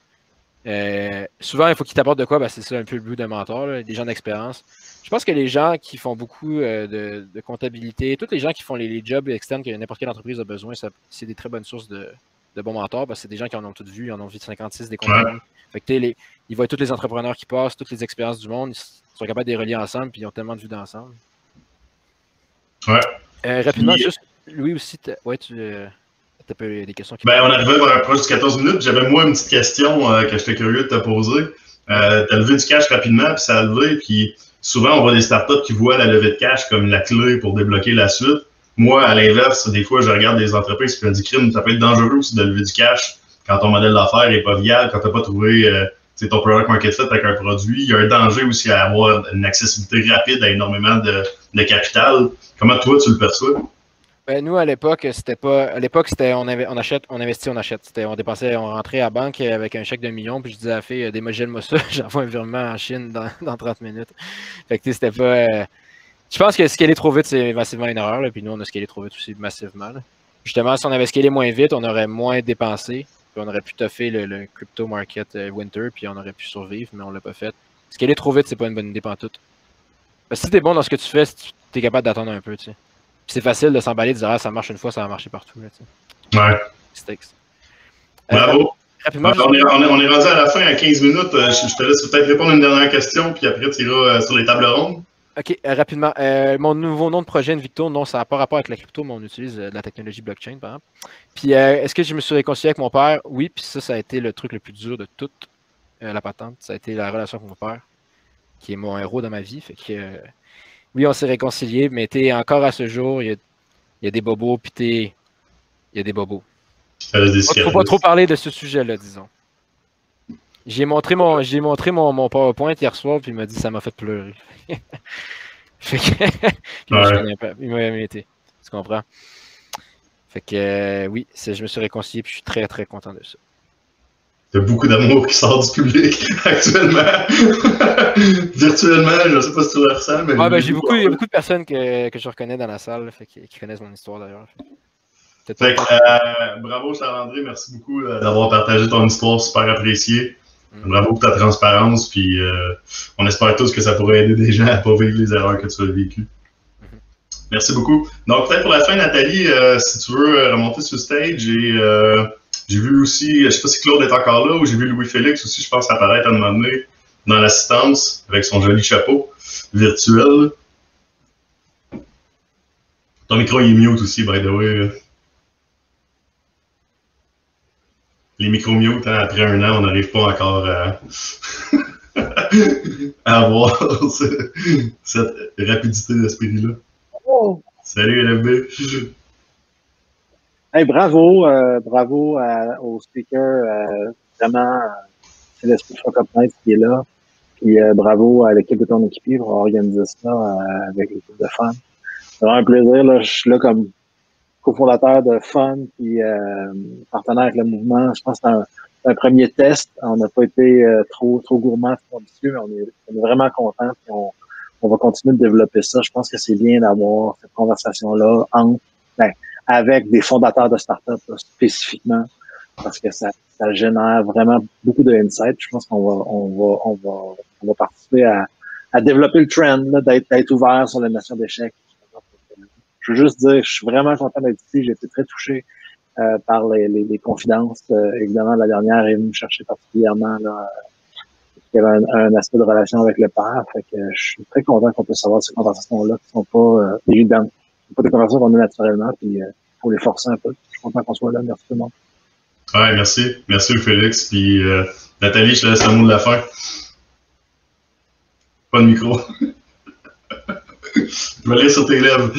Souvent, il faut qu'il t'apporte de quoi, c'est ça un peu le but d'un mentor, là, des gens d'expérience. Je pense que les gens qui font beaucoup de comptabilité, tous les gens qui font les jobs externes que n'importe quelle entreprise a besoin, c'est des très bonnes sources de bons mentors, parce que c'est des gens qui en ont toutes vu, ils en ont vu 56 des compagnies. Fait que ils voient tous les entrepreneurs qui passent, toutes les expériences du monde, ils sont capables de les relier ensemble, puis ils ont tellement de vues d'ensemble. Rapidement, juste, Louis aussi, tu as des questions qui... Ben, on arrivait vers un proche de 14 minutes, j'avais moi une petite question que j'étais curieux de te poser. Tu as levé du cash rapidement, puis ça a levé, puis souvent on voit des startups qui voient la levée de cash comme la clé pour débloquer la suite. Moi, à l'inverse, des fois, je regarde des entreprises qui font du crime. Ça peut être dangereux aussi de lever du cash quand ton modèle d'affaires n'est pas viable, quand tu n'as pas trouvé ton product market fit avec un produit. Il y a un danger aussi à avoir une accessibilité rapide à énormément de capital. Comment toi, tu le perçois? Ben, nous, à l'époque, c'était pas. À l'époque, c'était on achète, on investit, on achète. On rentrait à la banque avec un chèque de 1 million, puis je disais à la fille, démodèle-moi ça, j'envoie un virement en Chine dans 30 minutes. Fait que c'était pas. Je pense que scaler trop vite, c'est massivement une erreur. Là, puis nous, on a scalé trop vite aussi massivement. Là. Justement, si on avait scalé moins vite, on aurait moins dépensé. Puis on aurait pu toffer le crypto market winter, puis on aurait pu survivre, mais on l'a pas fait. Scaler trop vite, c'est pas une bonne idée pantoute. Parce que si t'es bon dans ce que tu fais, t'es capable d'attendre un peu, tu sais. Puis c'est facile de s'emballer, de dire ah, ça marche une fois, ça va marcher partout. Là, tu sais. Ouais. Stakes. Bravo. Rapidement, on est rendu à la fin, à 15 minutes. Je te laisse peut-être répondre à une dernière question, puis après, tu iras sur les tables rondes. OK, rapidement. Mon nouveau nom de projet, Invicto, non, ça n'a pas rapport avec la crypto, mais on utilise de la technologie blockchain, par exemple. Puis, est-ce que je me suis réconcilié avec mon père? Oui, puis ça a été le truc le plus dur de toute la patente. Ça a été la relation avec mon père, qui est mon héros dans ma vie. Fait que, oui, on s'est réconcilié, mais encore à ce jour, il y a des bobos, puis il y a des bobos. Il ne faut pas trop parler de ce sujet-là, disons. J'ai montré mon PowerPoint hier soir, puis il m'a dit ça m'a fait pleurer. Fait que, il m'a été. Tu comprends? Fait que oui, je me suis réconcilié, puis je suis très très content de ça. Il y a beaucoup d'amour qui sort du public actuellement. Virtuellement, je ne sais pas si tu le ressens, mais. Il y a beaucoup de personnes que je reconnais dans la salle, qui connaissent mon histoire d'ailleurs. Bravo Charles-André, merci beaucoup d'avoir partagé ton histoire, super apprécié. Bravo pour ta transparence, puis on espère tous que ça pourrait aider des gens à ne pas vivre les erreurs que tu as vécues. Merci beaucoup. Donc, peut-être pour la fin, Nathalie, si tu veux remonter sur le stage, et j'ai vu aussi, je ne sais pas si Claude est encore là, ou j'ai vu Louis-Félix aussi, je pense, apparaître à un moment donné dans l'assistance, avec son joli chapeau virtuel. Ton micro il est mute aussi, by the way. Les micro-mute, hein, après 1 an, on n'arrive pas encore à avoir cette rapidité d'esprit-là. Oh. Salut LFB. Hey, bravo au speaker. Vraiment, c'est l'esprit Fuck Up Night qui est là. Puis bravo à l'équipe de ton équipier pour organiser ça avec l'équipe de fans. C'est vraiment un plaisir. Là. Je suis là comme cofondateur de Fun puis partenaire avec le mouvement. Je pense que c'est un premier test. On n'a pas été trop gourmand, trop ambitieux, mais on est vraiment contents. On va continuer de développer ça. Je pense que c'est bien d'avoir cette conversation-là avec des fondateurs de startups spécifiquement, parce que ça génère vraiment beaucoup de insights. Je pense qu'on va participer à développer le trend, là, d'être ouvert sur la notion d'échec. Je veux juste dire, je suis vraiment content d'être ici. J'ai été très touché par les confidences. Évidemment, la dernière est venue me chercher particulièrement. Là, il y avait un aspect de relation avec le père. Fait que je suis très content qu'on puisse avoir ces conversations-là qui sont pas évidentes. C'est pas des conversations qu'on a naturellement, puis faut les forcer un peu. Je suis content qu'on soit là. Merci tout le monde. Ouais, merci. Merci Félix. Puis Nathalie, je te laisse le mot de la fin. Pas de micro. Je vais lire sur tes lèvres.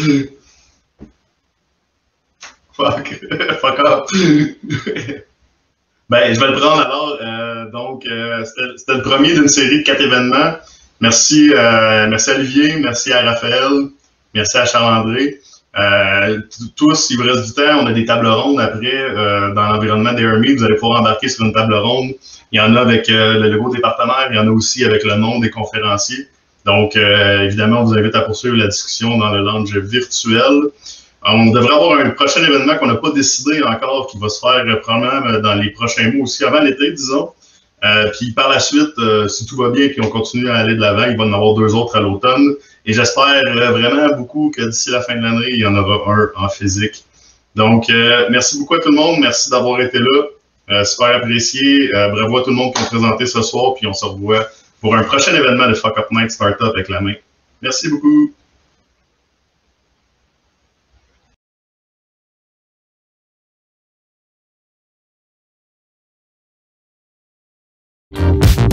Fuck up. Ben, je vais le prendre alors. C'était le premier d'une série de 4 événements. Merci à Olivier, merci à Raphaël, merci à Charles-André. Tous, il vous reste du temps. On a des tables rondes après dans l'environnement des Hermes. Vous allez pouvoir embarquer sur une table ronde. Il y en a avec le logo des partenaires. Il y en a aussi avec le nom des conférenciers. Donc, évidemment, on vous invite à poursuivre la discussion dans le lounge virtuel. On devrait avoir un prochain événement qu'on n'a pas décidé encore, qui va se faire probablement dans les prochains mois aussi, avant l'été, disons. Puis par la suite, si tout va bien, puis on continue à aller de l'avant, il va y en avoir 2 autres à l'automne. Et j'espère vraiment beaucoup que d'ici la fin de l'année, il y en aura un en physique. Donc, merci beaucoup à tout le monde. Merci d'avoir été là. Super apprécié. Bravo à tout le monde qui ont présenté ce soir. Puis on se revoit pour un prochain événement de Fuck Up Night Startup avec la main. Merci beaucoup. You